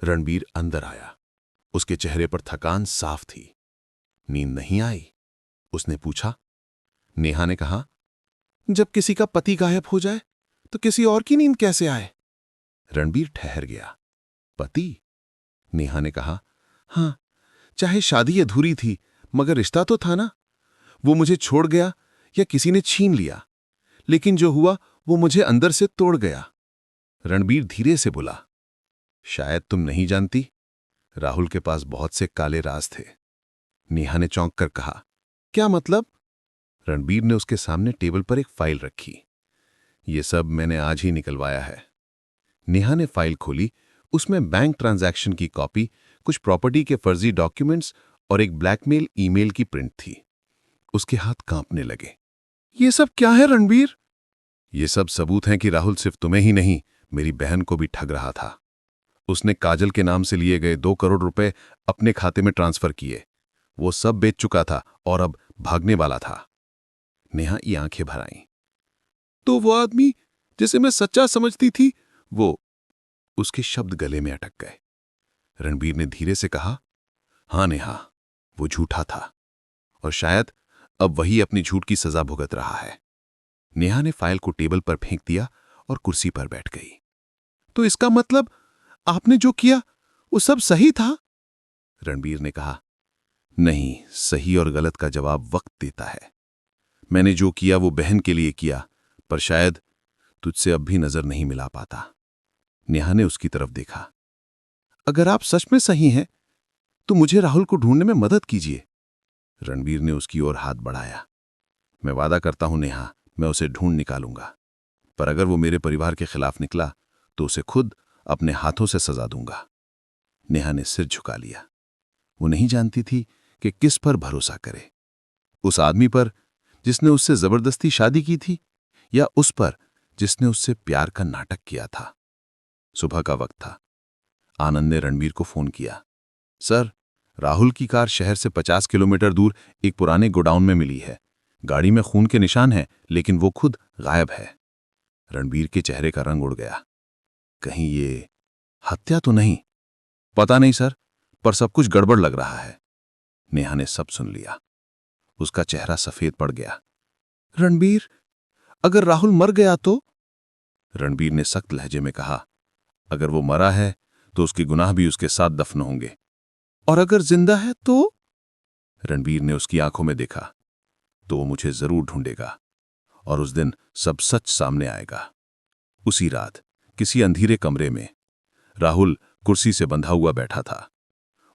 रणबीर अंदर आया। उसके चेहरे पर थकान साफ थी। नींद नहीं आई? उसने पूछा। नेहा ने कहा, जब किसी का पति गायब हो जाए तो किसी और की नींद कैसे आए? रणबीर ठहर गया। पति? नेहा ने कहा, हां, चाहे शादी अधूरी थी मगर रिश्ता तो था ना। वो मुझे छोड़ गया या किसी ने छीन लिया, लेकिन जो हुआ वो मुझे अंदर से तोड़ गया। रणबीर धीरे से बोला, शायद तुम नहीं जानती, राहुल के पास बहुत से काले राज थे। नेहा ने चौंक कर कहा, क्या मतलब? रणबीर ने उसके सामने टेबल पर एक फाइल रखी। ये सब मैंने आज ही निकलवाया है। नेहा ने फाइल खोली। उसमें बैंक ट्रांजैक्शन की कॉपी, कुछ प्रॉपर्टी के फर्जी डॉक्यूमेंट्स और एक ब्लैकमेल ईमेल की प्रिंट थी। उसके हाथ कांपने लगे। ये सब क्या है रणबीर? ये सब सबूत हैं कि राहुल सिर्फ तुम्हें ही नहीं, मेरी बहन को भी ठग रहा था। उसने काजल के नाम से लिए गए 2 करोड़ रुपए अपने खाते में ट्रांसफर किए। वो सब बेच चुका था और अब भागने वाला था। नेहा की आंखें भर आईं। तो वो आदमी जिसे मैं सच्चा समझती थी, वो? उसके शब्द गले में अटक गए। रणबीर ने धीरे से कहा, हां नेहा, वो झूठा था और शायद अब वही अपनी झूठ की सजा भुगत रहा है। नेहा ने फाइल को टेबल पर फेंक दिया और कुर्सी पर बैठ गई। तो इसका मतलब आपने जो किया वो सब सही था? रणबीर ने कहा, नहीं, सही और गलत का जवाब वक्त देता है। मैंने जो किया वो बहन के लिए किया, पर शायद तुझसे अब भी नजर नहीं मिला पाता। नेहा ने उसकी तरफ देखा। अगर आप सच में सही हैं तो मुझे राहुल को ढूंढने में मदद कीजिए। रणबीर ने उसकी ओर हाथ बढ़ाया। मैं वादा करता हूं नेहा, मैं उसे ढूंढ निकालूंगा, पर अगर वो मेरे परिवार के खिलाफ निकला तो उसे खुद अपने हाथों से सजा दूंगा। नेहा ने सिर झुका लिया। वो नहीं जानती थी कि किस पर भरोसा करे, उस आदमी पर जिसने उससे जबरदस्ती शादी की थी या उस पर जिसने उससे प्यार का नाटक किया था। सुबह का वक्त था। आनंद ने रणबीर को फोन किया। सर, राहुल की कार शहर से 50 किलोमीटर दूर एक पुराने गोडाउन में मिली है। गाड़ी में खून के निशान हैं, लेकिन वो खुद गायब है। रणबीर के चेहरे का रंग उड़ गया। कहीं ये हत्या तो नहीं? पता नहीं सर, पर सब कुछ गड़बड़ लग रहा है। नेहा ने सब सुन लिया। उसका चेहरा सफेद पड़ गया। रणबीर, अगर राहुल मर गया तो? रणबीर ने सख्त लहजे में कहा, अगर वो मरा है तो उसके गुनाह भी उसके साथ दफन होंगे। और अगर जिंदा है तो? रणबीर ने उसकी आंखों में देखा, तो वो मुझे जरूर ढूंढेगा और उस दिन सब सच सामने आएगा। उसी रात किसी अंधेरे कमरे में राहुल कुर्सी से बंधा हुआ बैठा था।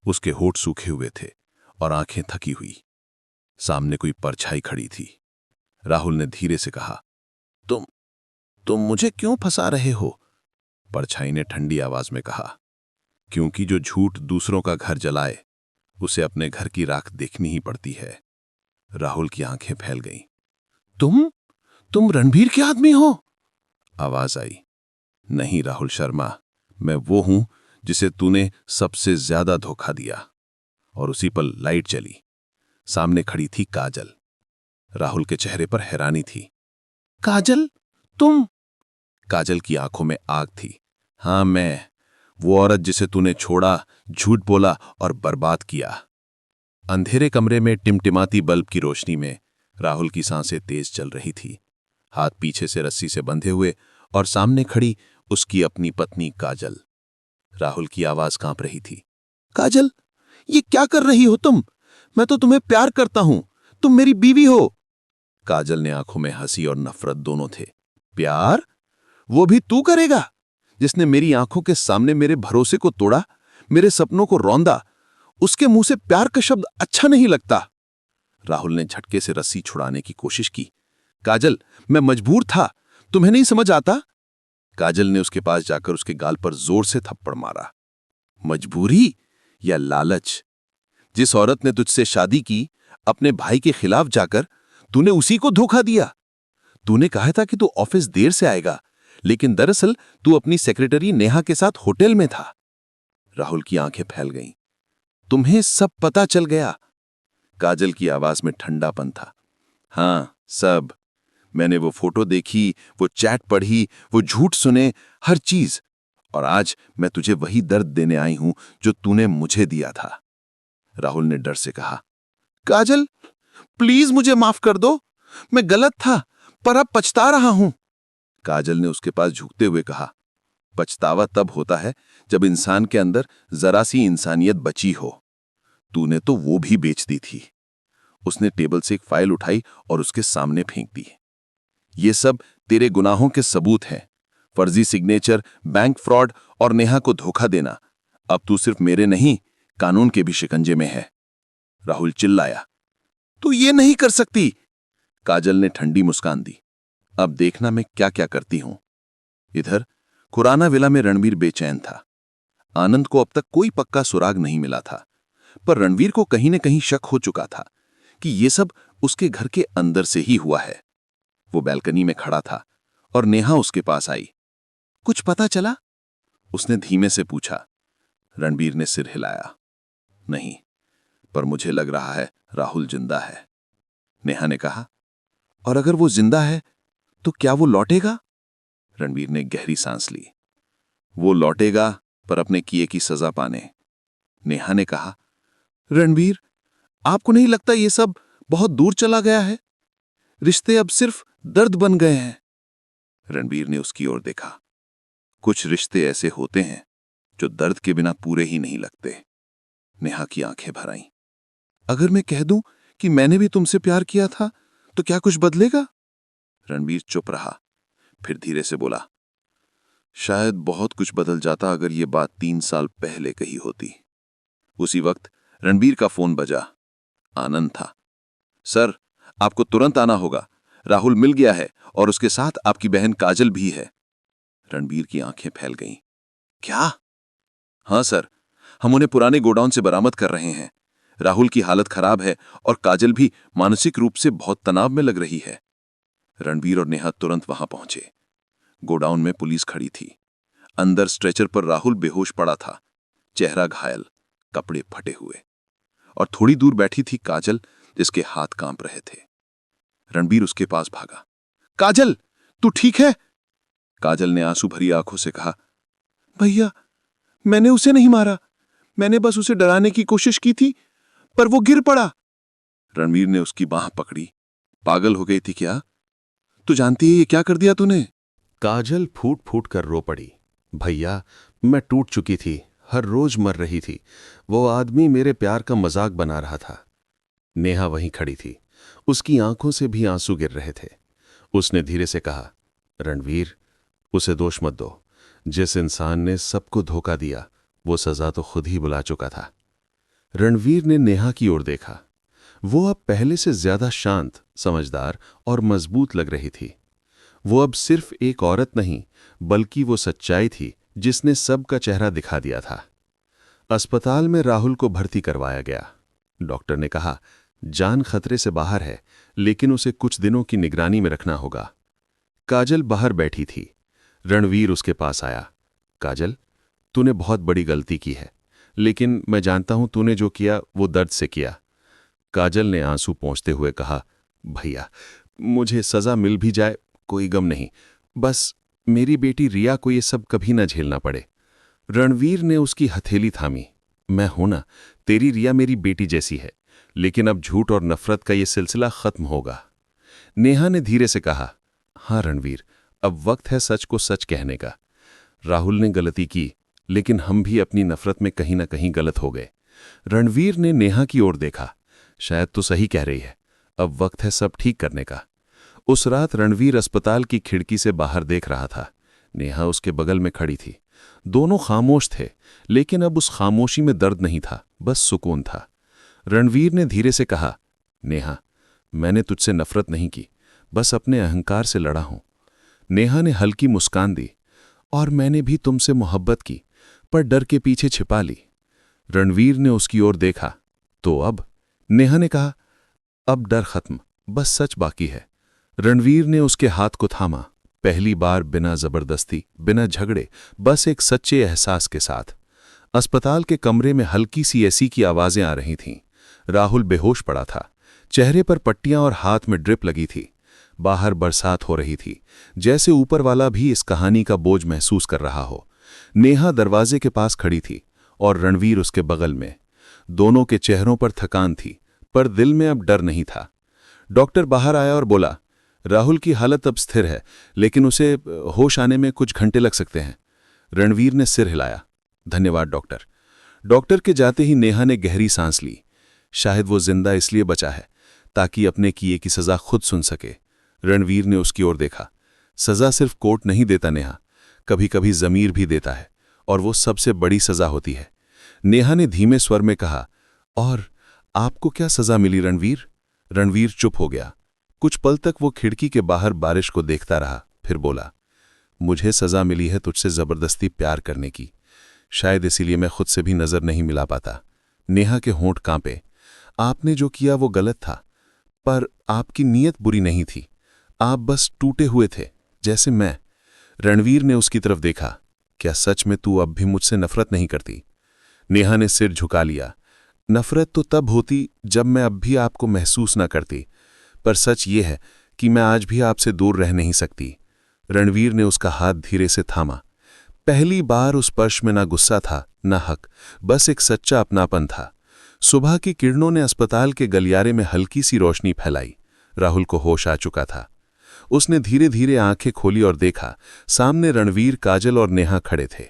उसके होठ सूखे हुए थे और आंखें थकी हुई। सामने कोई परछाई खड़ी थी। राहुल ने धीरे से कहा, तुम मुझे क्यों फंसा रहे हो? परछाई ने ठंडी आवाज में कहा, क्योंकि जो झूठ दूसरों का घर जलाए उसे अपने घर की राख देखनी ही पड़ती है। राहुल की आंखें फैल गईं। तुम रणबीर के आदमी हो? आवाज आई। नहीं राहुल शर्मा, मैं वो हूं जिसे तूने सबसे ज्यादा धोखा दिया। और उसी पर लाइट चली। सामने खड़ी थी काजल। राहुल के चेहरे पर हैरानी थी। काजल, तुम? काजल की आंखों में आग थी। हां, मैं, वो औरत जिसे तूने छोड़ा, झूठ बोला और बर्बाद किया। अंधेरे कमरे में टिमटिमाती बल्ब की रोशनी में राहुल की सांसें तेज चल रही थी। हाथ पीछे से रस्सी से बंधे हुए और सामने खड़ी उसकी अपनी पत्नी काजल। राहुल की आवाज कांप रही थी। काजल, ये क्या कर रही हो तुम? मैं तो तुम्हें प्यार करता हूं, तुम मेरी बीवी हो। काजल ने आंखों में हंसी और नफरत दोनों थे। प्यार? वो भी तू करेगा, जिसने मेरी आंखों के सामने मेरे भरोसे को तोड़ा, मेरे सपनों को रौंदा। उसके मुंह से प्यार का शब्द अच्छा नहीं लगता। राहुल ने झटके से रस्सी छुड़ाने की कोशिश की। काजल, मैं मजबूर था, तुम्हें नहीं समझ आता? काजल ने उसके पास जाकर उसके गाल पर जोर से थप्पड़ मारा। मजबूरी या लालच? जिस औरत ने तुझसे शादी की, अपने भाई के खिलाफ जाकर तूने उसी को धोखा दिया। तूने कहा था कि तू ऑफिस देर से आएगा, लेकिन दरअसल तू अपनी सेक्रेटरी नेहा के साथ होटल में था। राहुल की आंखें फैल गईं। तुम्हें सब पता चल गया? काजल की आवाज में ठंडापन था। हां, सब। मैंने वो फोटो देखी, वो चैट पढ़ी, वो झूठ सुने, हर चीज। और आज मैं तुझे वही दर्द देने आई हूं जो तूने मुझे दिया था। राहुल ने डर से कहा, काजल, प्लीज मुझे माफ कर दो, मैं गलत था, पर अब पछता रहा हूं। काजल ने उसके पास झुकते हुए कहा, पछतावा तब होता है जब इंसान के अंदर जरा सी इंसानियत बची हो। तूने तो वो भी बेच दी थी। उसने टेबल से एक फाइल उठाई और उसके सामने फेंक दी। ये सब तेरे गुनाहों के सबूत हैं। फर्जी सिग्नेचर, बैंक फ्रॉड और नेहा को धोखा देना। अब तू सिर्फ मेरे नहीं, कानून के भी शिकंजे में है। राहुल चिल्लाया, तू ये नहीं कर सकती। काजल ने ठंडी मुस्कान दी। अब देखना मैं क्या क्या करती हूं। इधर खुराना विला में रणबीर बेचैन था। आनंद को अब तक कोई पक्का सुराग नहीं मिला था, पर रणवीर को कहीं न कहीं शक हो चुका था कि ये सब उसके घर के अंदर से ही हुआ है। वो बैल्कनी में खड़ा था और नेहा उसके पास आई। कुछ पता चला? उसने धीमे से पूछा। रणबीर ने सिर हिलाया। नहीं, पर मुझे लग रहा है राहुल जिंदा है। नेहा ने कहा, और अगर वो जिंदा है तो क्या वो लौटेगा? रणबीर ने गहरी सांस ली। वो लौटेगा, पर अपने किए की सजा पाने। नेहा ने कहा, रणबीर, आपको नहीं लगता ये सब बहुत दूर चला गया है? रिश्ते अब सिर्फ दर्द बन गए हैं। रणबीर ने उसकी ओर देखा। कुछ रिश्ते ऐसे होते हैं जो दर्द के बिना पूरे ही नहीं लगते। नेहा की आंखें भर आईं। अगर मैं कह दूं कि मैंने भी तुमसे प्यार किया था तो क्या कुछ बदलेगा? रणबीर चुप रहा, फिर धीरे से बोला, शायद बहुत कुछ बदल जाता अगर ये बात 3 साल पहले कही होती। उसी वक्त रणबीर का फोन बजा। आनंद था। सर, आपको तुरंत आना होगा। राहुल मिल गया है और उसके साथ आपकी बहन काजल भी है। रणबीर की आंखें फैल गईं। क्या? हां सर, हम उन्हें पुराने गोडाउन से बरामद कर रहे हैं। राहुल की हालत खराब है और काजल भी मानसिक रूप से बहुत तनाव में लग रही है। रणबीर और नेहा तुरंत वहां पहुंचे। गोडाउन में पुलिस खड़ी थी। अंदर स्ट्रेचर पर राहुल बेहोश पड़ा था, चेहरा घायल, कपड़े फटे हुए। और थोड़ी दूर बैठी थी काजल, जिसके हाथ कांप रहे थे। रणबीर उसके पास भागा। काजल, तू ठीक है? काजल ने आंसू भरी आंखों से कहा, भैया, मैंने उसे नहीं मारा। मैंने बस उसे डराने की कोशिश की थी, पर वो गिर पड़ा। रणबीर ने उसकी बांह पकड़ी। पागल हो गई थी क्या? तू जानती है ये क्या कर दिया तूने? काजल फूट फूट कर रो पड़ी। भैया, मैं टूट चुकी थी, हर रोज मर रही थी। वो आदमी मेरे प्यार का मजाक बना रहा था। नेहा वहीं खड़ी थी, उसकी आंखों से भी आंसू गिर रहे थे। उसने धीरे से कहा, रणवीर, उसे दोष मत दो। जिस इंसान ने सबको धोखा दिया वो सजा तो खुद ही बुला चुका था। रणवीर ने नेहा की ओर देखा। वो अब पहले से ज्यादा शांत, समझदार और मजबूत लग रही थी। वो अब सिर्फ एक औरत नहीं, बल्कि वो सच्चाई थी जिसने सबका चेहरा दिखा दिया था। अस्पताल में राहुल को भर्ती करवाया गया। डॉक्टर ने कहा, जान खतरे से बाहर है, लेकिन उसे कुछ दिनों की निगरानी में रखना होगा। काजल बाहर बैठी थी। रणवीर उसके पास आया। काजल, तूने बहुत बड़ी गलती की है, लेकिन मैं जानता हूं तूने जो किया वो दर्द से किया। काजल ने आंसू पोंछते हुए कहा, भैया, मुझे सजा मिल भी जाए कोई गम नहीं, बस मेरी बेटी रिया को ये सब कभी ना झेलना पड़े। रणवीर ने उसकी हथेली थामी। मैं हूं ना, तेरी रिया मेरी बेटी जैसी है, लेकिन अब झूठ और नफरत का ये सिलसिला खत्म होगा। नेहा ने धीरे से कहा, हाँ रणवीर, अब वक्त है सच को सच कहने का। राहुल ने गलती की, लेकिन हम भी अपनी नफरत में कहीं ना कहीं गलत हो गए। रणवीर ने नेहा की ओर देखा। शायद तो सही कह रही है, अब वक्त है सब ठीक करने का। उस रात रणवीर अस्पताल की खिड़की से बाहर देख रहा था। नेहा उसके बगल में खड़ी थी। दोनों खामोश थे, लेकिन अब उस खामोशी में दर्द नहीं था, बस सुकून था। रणवीर ने धीरे से कहा, नेहा, मैंने तुझसे नफरत नहीं की, बस अपने अहंकार से लड़ा हूं। नेहा ने हल्की मुस्कान दी, और मैंने भी तुमसे मोहब्बत की, पर डर के पीछे छिपा ली। रणवीर ने उसकी ओर देखा। तो अब? नेहा ने कहा, अब डर खत्म, बस सच बाकी है। रणवीर ने उसके हाथ को थामा, पहली बार बिना जबरदस्ती, बिना झगड़े, बस एक सच्चे एहसास के साथ। अस्पताल के कमरे में हल्की सी एसी की आवाजें आ रही थीं। राहुल बेहोश पड़ा था, चेहरे पर पट्टियां और हाथ में ड्रिप लगी थी। बाहर बरसात हो रही थी, जैसे ऊपर वाला भी इस कहानी का बोझ महसूस कर रहा हो। नेहा दरवाजे के पास खड़ी थी और रणवीर उसके बगल में। दोनों के चेहरों पर थकान थी, पर दिल में अब डर नहीं था। डॉक्टर बाहर आया और बोला, राहुल की हालत अब स्थिर है, लेकिन उसे होश आने में कुछ घंटे लग सकते हैं। रणवीर ने सिर हिलाया, धन्यवाद डॉक्टर। डॉक्टर के जाते ही नेहा ने गहरी सांस ली। शायद वो जिंदा इसलिए बचा है ताकि अपने किए की सजा खुद सुन सके। रणवीर ने उसकी ओर देखा। सजा सिर्फ कोर्ट नहीं देता नेहा, कभी कभी जमीर भी देता है, और वो सबसे बड़ी सजा होती है। नेहा ने धीमे स्वर में कहा, और आपको क्या सजा मिली रणवीर? रणवीर चुप हो गया। कुछ पल तक वो खिड़की के बाहर बारिश को देखता रहा, फिर बोला, मुझे सजा मिली है तुझसे जबरदस्ती प्यार करने की। शायद इसीलिए मैं खुद से भी नजर नहीं मिला पाता। नेहा के होंठ कांपे। आपने जो किया वो गलत था, पर आपकी नीयत बुरी नहीं थी। आप बस टूटे हुए थे, जैसे मैं। रणवीर ने उसकी तरफ देखा। क्या सच में तू अब भी मुझसे नफरत नहीं करती? नेहा ने सिर झुका लिया। नफरत तो तब होती जब मैं अब भी आपको महसूस ना करती, पर सच ये है कि मैं आज भी आपसे दूर रह नहीं सकती। रणवीर ने उसका हाथ धीरे से थामा। पहली बार उस स्पर्श में ना गुस्सा था, ना हक, बस एक सच्चा अपनापन था। सुबह की किरणों ने अस्पताल के गलियारे में हल्की सी रोशनी फैलाई। राहुल को होश आ चुका था। उसने धीरे धीरे आंखें खोली और देखा, सामने रणवीर, काजल और नेहा खड़े थे।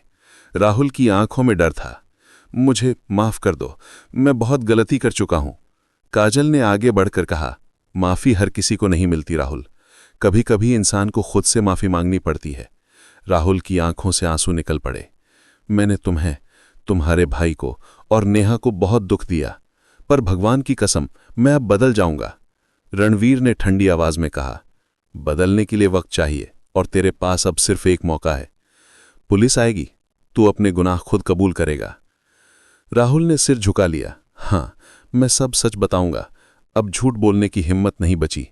राहुल की आंखों में डर था। मुझे माफ कर दो, मैं बहुत गलती कर चुका हूं। काजल ने आगे बढ़कर कहा, माफी हर किसी को नहीं मिलती राहुल, कभी कभी इंसान को खुद से माफी मांगनी पड़ती है। राहुल की आंखों से आंसू निकल पड़े। मैंने तुम्हें, तुम्हारे भाई को और नेहा को बहुत दुख दिया, पर भगवान की कसम मैं अब बदल जाऊंगा। रणवीर ने ठंडी आवाज में कहा, बदलने के लिए वक्त चाहिए, और तेरे पास अब सिर्फ एक मौका है। पुलिस आएगी, तू अपने गुनाह खुद कबूल करेगा। राहुल ने सिर झुका लिया। हाँ, मैं सब सच बताऊंगा, अब झूठ बोलने की हिम्मत नहीं बची।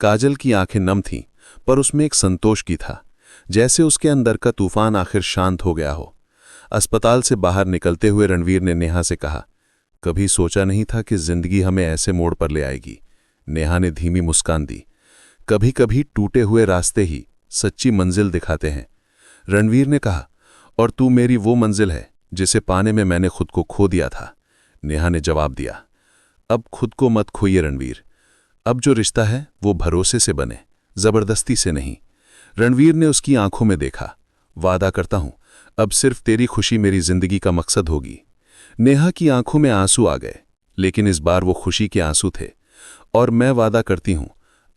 काजल की आंखें नम थीं, पर उसमें एक संतोष की था, जैसे उसके अंदर का तूफान आखिर शांत हो गया हो। अस्पताल से बाहर निकलते हुए रणवीर ने नेहा से कहा, कभी सोचा नहीं था कि जिंदगी हमें ऐसे मोड़ पर ले आएगी। नेहा ने धीमी मुस्कान दी। कभी कभी टूटे हुए रास्ते ही सच्ची मंजिल दिखाते हैं। रणवीर ने कहा, और तू मेरी वो मंजिल है जिसे पाने में मैंने खुद को खो दिया था। नेहा ने जवाब दिया, अब खुद को मत खोइए रणवीर। अब जो रिश्ता है वो भरोसे से बने, जबरदस्ती से नहीं। रणवीर ने उसकी आंखों में देखा। वादा करता हूं, अब सिर्फ तेरी खुशी मेरी जिंदगी का मकसद होगी। नेहा की आंखों में आंसू आ गए, लेकिन इस बार वो खुशी के आंसू थे। और मैं वादा करती हूं,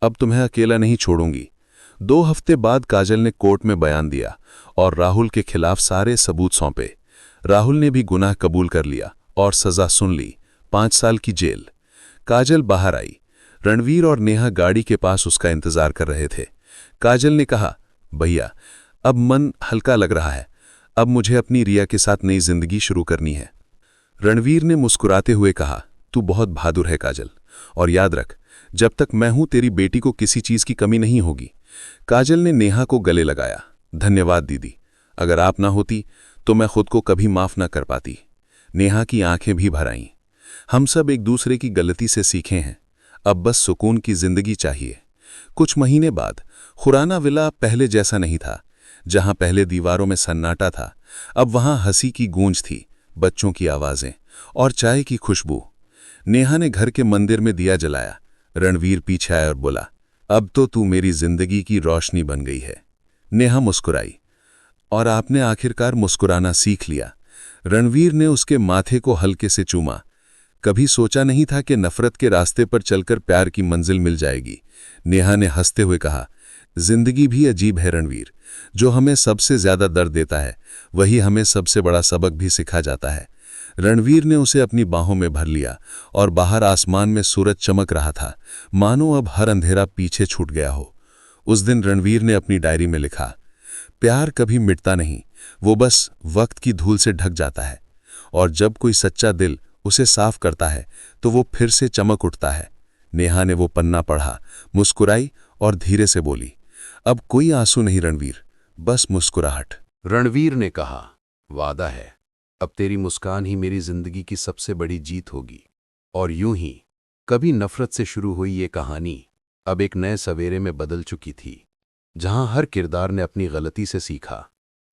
अब तुम्हें अकेला नहीं छोड़ूंगी। 2 हफ्ते बाद काजल ने कोर्ट में बयान दिया और राहुल के खिलाफ सारे सबूत सौंपे। राहुल ने भी गुनाह कबूल कर लिया और सजा सुन ली, 5 साल की जेल। काजल बाहर आई। रणवीर और नेहा गाड़ी के पास उसका इंतजार कर रहे थे। काजल ने कहा, भैया अब मन हल्का लग रहा है, अब मुझे अपनी रिया के साथ नई जिंदगी शुरू करनी है। रणवीर ने मुस्कुराते हुए कहा, तू बहुत बहादुर है काजल, और याद रख, जब तक मैं हूं तेरी बेटी को किसी चीज की कमी नहीं होगी। काजल ने नेहा को गले लगाया। धन्यवाद दीदी, अगर आप ना होती तो मैं खुद को कभी माफ ना कर पाती। नेहा की आंखें भी भर आईं। हम सब एक दूसरे की गलती से सीखे हैं, अब बस सुकून की जिंदगी चाहिए। कुछ महीने बाद खुराना विला पहले जैसा नहीं था। जहां पहले दीवारों में सन्नाटा था, अब वहां हंसी की गूंज थी, बच्चों की आवाजें और चाय की खुशबू। नेहा ने घर के मंदिर में दिया जलाया। रणवीर पीछे आया और बोला, अब तो तू मेरी जिंदगी की रोशनी बन गई है। नेहा मुस्कुराई, और आपने आखिरकार मुस्कुराना सीख लिया। रणवीर ने उसके माथे को हल्के से चूमा। कभी सोचा नहीं था कि नफरत के रास्ते पर चलकर प्यार की मंजिल मिल जाएगी। नेहा ने हंसते हुए कहा, जिंदगी भी अजीब है रणवीर, जो हमें सबसे ज्यादा दर्द देता है वही हमें सबसे बड़ा सबक भी सिखा जाता है। रणवीर ने उसे अपनी बाहों में भर लिया और बाहर आसमान में सूरज चमक रहा था, मानो अब हर अंधेरा पीछे छूट गया हो। उस दिन रणवीर ने अपनी डायरी में लिखा, प्यार कभी मिटता नहीं, वो बस वक्त की धूल से ढक जाता है, और जब कोई सच्चा दिल उसे साफ करता है तो वो फिर से चमक उठता है। नेहा ने वो पन्ना पढ़ा, मुस्कुराई और धीरे से बोली, अब कोई आंसू नहीं रणवीर, बस मुस्कुराहट। रणवीर ने कहा, वादा है, अब तेरी मुस्कान ही मेरी जिंदगी की सबसे बड़ी जीत होगी। और यूं ही कभी नफरत से शुरू हुई ये कहानी अब एक नए सवेरे में बदल चुकी थी, जहां हर किरदार ने अपनी गलती से सीखा,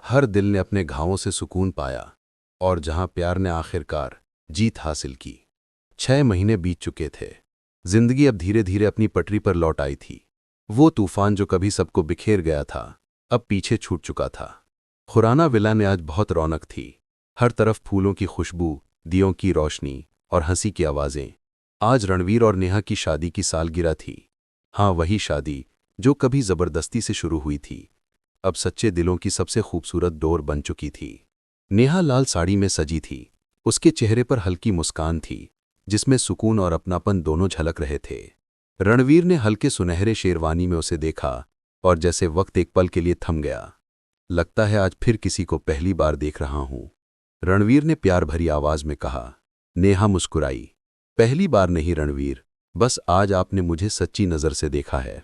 हर दिल ने अपने घावों से सुकून पाया, और जहां प्यार ने आखिरकार जीत हासिल की। 6 महीने बीत चुके थे। जिंदगी अब धीरे धीरे अपनी पटरी पर लौट आई थी। वो तूफान जो कभी सबको बिखेर गया था, अब पीछे छूट चुका था। खुराना विला में आज बहुत रौनक थी। हर तरफ फूलों की खुशबू, दियों की रोशनी और हंसी की आवाजें। आज रणवीर और नेहा की शादी की सालगिरह थी। हाँ, वही शादी जो कभी जबरदस्ती से शुरू हुई थी, अब सच्चे दिलों की सबसे खूबसूरत डोर बन चुकी थी। नेहा लाल साड़ी में सजी थी। उसके चेहरे पर हल्की मुस्कान थी, जिसमें सुकून और अपनापन दोनों झलक रहे थे। रणवीर ने हल्के सुनहरे शेरवानी में उसे देखा और जैसे वक्त एक पल के लिए थम गया। लगता है आज फिर किसी को पहली बार देख रहा हूं, रणवीर ने प्यार भरी आवाज में कहा। नेहा मुस्कुराई, पहली बार नहीं रणवीर, बस आज आपने मुझे सच्ची नजर से देखा है।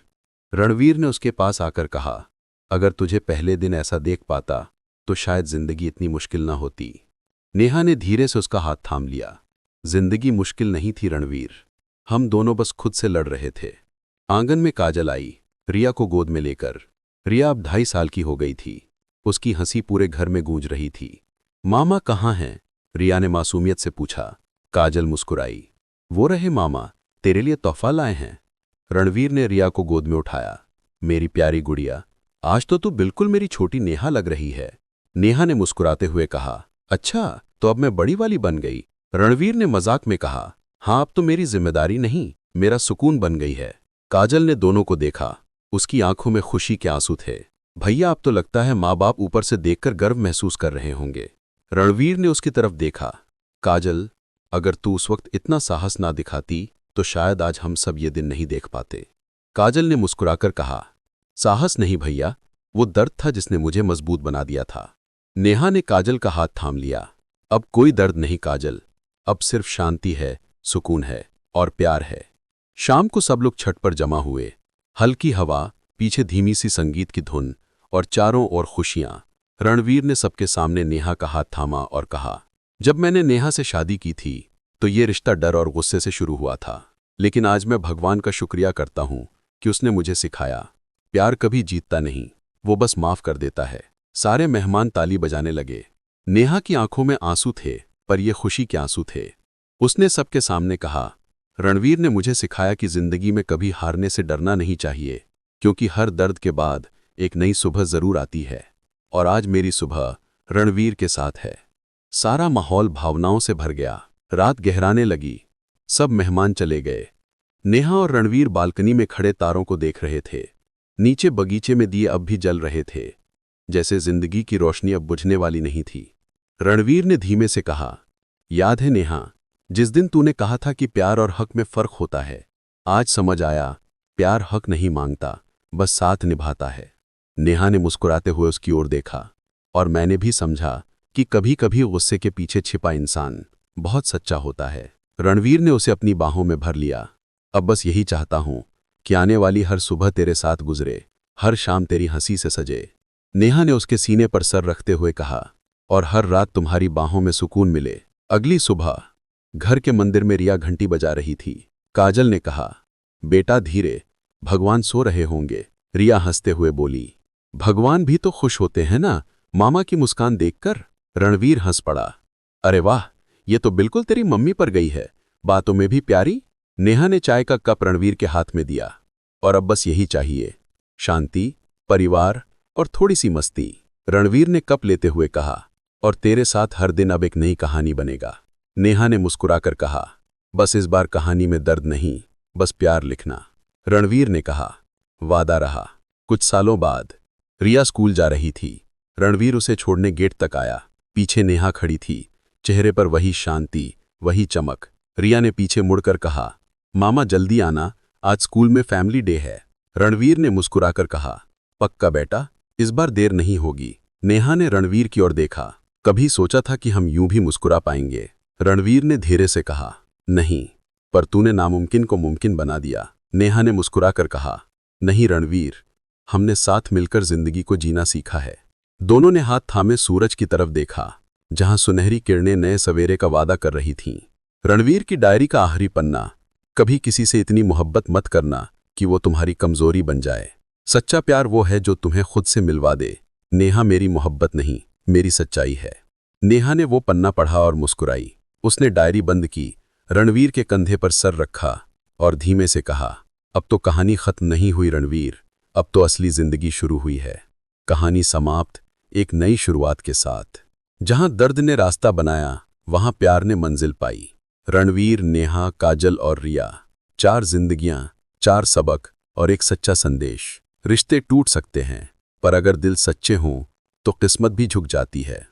रणवीर ने उसके पास आकर कहा, अगर तुझे पहले दिन ऐसा देख पाता तो शायद जिंदगी इतनी मुश्किल ना होती। नेहा ने धीरे से उसका हाथ थाम लिया। जिंदगी मुश्किल नहीं थी रणवीर, हम दोनों बस खुद से लड़ रहे थे। आंगन में काजल आई, रिया को गोद में लेकर। रिया अब 2.5 साल की हो गई थी। उसकी हंसी पूरे घर में गूंज रही थी। मामा कहाँ हैं? रिया ने मासूमियत से पूछा। काजल मुस्कुराई, वो रहे मामा, तेरे लिए तोहफा लाए हैं। रणवीर ने रिया को गोद में उठाया। मेरी प्यारी गुड़िया, आज तो तू बिल्कुल मेरी छोटी नेहा लग रही है। नेहा ने मुस्कुराते हुए कहा, अच्छा तो अब मैं बड़ी वाली बन गई। रणवीर ने मजाक में कहा, हाँ अब तो मेरी जिम्मेदारी नहीं, मेरा सुकून बन गई है। काजल ने दोनों को देखा। उसकी आंखों में खुशी के आंसू थे। भैया अब तो लगता है माँ बाप ऊपर से देखकर गर्व महसूस कर रहे होंगे। रणवीर ने उसकी तरफ देखा। काजल, अगर तू उस वक्त इतना साहस ना दिखाती तो शायद आज हम सब ये दिन नहीं देख पाते। काजल ने मुस्कुराकर कहा, साहस नहीं भैया, वो दर्द था जिसने मुझे मजबूत बना दिया था। नेहा ने काजल का हाथ थाम लिया। अब कोई दर्द नहीं काजल, अब सिर्फ शांति है, सुकून है और प्यार है। शाम को सब लोग छत पर जमा हुए। हल्की हवा, पीछे धीमी सी संगीत की धुन और चारों ओर खुशियां। रणवीर ने सबके सामने नेहा का हाथ थामा और कहा, जब मैंने नेहा से शादी की थी तो ये रिश्ता डर और गुस्से से शुरू हुआ था, लेकिन आज मैं भगवान का शुक्रिया करता हूं कि उसने मुझे सिखाया, प्यार कभी जीतता नहीं, वो बस माफ कर देता है। सारे मेहमान ताली बजाने लगे। नेहा की आंखों में आंसू थे, पर ये खुशी के आंसू थे। उसने सबके सामने कहा, रणवीर ने मुझे सिखाया कि जिंदगी में कभी हारने से डरना नहीं चाहिए, क्योंकि हर दर्द के बाद एक नई सुबह जरूर आती है, और आज मेरी सुबह रणवीर के साथ है। सारा माहौल भावनाओं से भर गया। रात गहराने लगी, सब मेहमान चले गए। नेहा और रणवीर बालकनी में खड़े तारों को देख रहे थे। नीचे बगीचे में दिए अब भी जल रहे थे, जैसे जिंदगी की रोशनी अब बुझने वाली नहीं थी। रणवीर ने धीमे से कहा, याद है नेहा, जिस दिन तूने कहा था कि प्यार और हक में फर्क होता है? आज समझ आया, प्यार हक नहीं मांगता, बस साथ निभाता है। नेहा ने मुस्कुराते हुए उसकी ओर देखा, और मैंने भी समझा कि कभी कभी गुस्से के पीछे छिपा इंसान बहुत सच्चा होता है। रणवीर ने उसे अपनी बाहों में भर लिया। अब बस यही चाहता हूं कि आने वाली हर सुबह तेरे साथ गुजरे, हर शाम तेरी हंसी से सजे। नेहा ने उसके सीने पर सर रखते हुए कहा, और हर रात तुम्हारी बाहों में सुकून मिले। अगली सुबह घर के मंदिर में रिया घंटी बजा रही थी। काजल ने कहा, बेटा धीरे, भगवान सो रहे होंगे। रिया हंसते हुए बोली, भगवान भी तो खुश होते हैं ना मामा की मुस्कान देखकर। रणवीर हंस पड़ा, अरे वाह, ये तो बिल्कुल तेरी मम्मी पर गई है, बातों में भी प्यारी। नेहा ने चाय का कप रणवीर के हाथ में दिया, और अब बस यही चाहिए, शांति, परिवार और थोड़ी सी मस्ती। रणवीर ने कप लेते हुए कहा, और तेरे साथ हर दिन अब एक नई कहानी बनेगा। नेहा ने मुस्कुराकर कहा, बस इस बार कहानी में दर्द नहीं, बस प्यार लिखना। रणवीर ने कहा, वादा रहा। कुछ सालों बाद रिया स्कूल जा रही थी। रणवीर उसे छोड़ने गेट तक आया। पीछे नेहा खड़ी थी, चेहरे पर वही शांति, वही चमक। रिया ने पीछे मुड़कर कहा, मामा जल्दी आना, आज स्कूल में फैमिली डे है। रणवीर ने मुस्कुराकर कहा, पक्का बेटा, इस बार देर नहीं होगी। नेहा ने रणवीर की ओर देखा, कभी सोचा था कि हम यूं भी मुस्कुरा पाएंगे? रणवीर ने धीरे से कहा, नहीं, पर तूने नामुमकिन को मुमकिन बना दिया। नेहा ने मुस्कुराकर कहा, नहीं रणवीर, हमने साथ मिलकर जिंदगी को जीना सीखा है। दोनों ने हाथ थामे सूरज की तरफ देखा, जहां सुनहरी किरणें नए सवेरे का वादा कर रही थीं। रणवीर की डायरी का आखिरी पन्ना, कभी किसी से इतनी मोहब्बत मत करना कि वो तुम्हारी कमजोरी बन जाए। सच्चा प्यार वो है जो तुम्हें खुद से मिलवा दे। नेहा मेरी मोहब्बत नहीं, मेरी सच्चाई है। नेहा ने वो पन्ना पढ़ा और मुस्कुराई। उसने डायरी बंद की, रणवीर के कंधे पर सर रखा और धीमे से कहा, अब तो कहानी खत्म नहीं हुई रणवीर, अब तो असली जिंदगी शुरू हुई है। कहानी समाप्त, एक नई शुरुआत के साथ। जहां दर्द ने रास्ता बनाया, वहां प्यार ने मंजिल पाई। रणवीर, नेहा, काजल और रिया, 4 जिंदगियां, 4 सबक और एक सच्चा संदेश। रिश्ते टूट सकते हैं, पर अगर दिल सच्चे हों तो किस्मत भी झुक जाती है।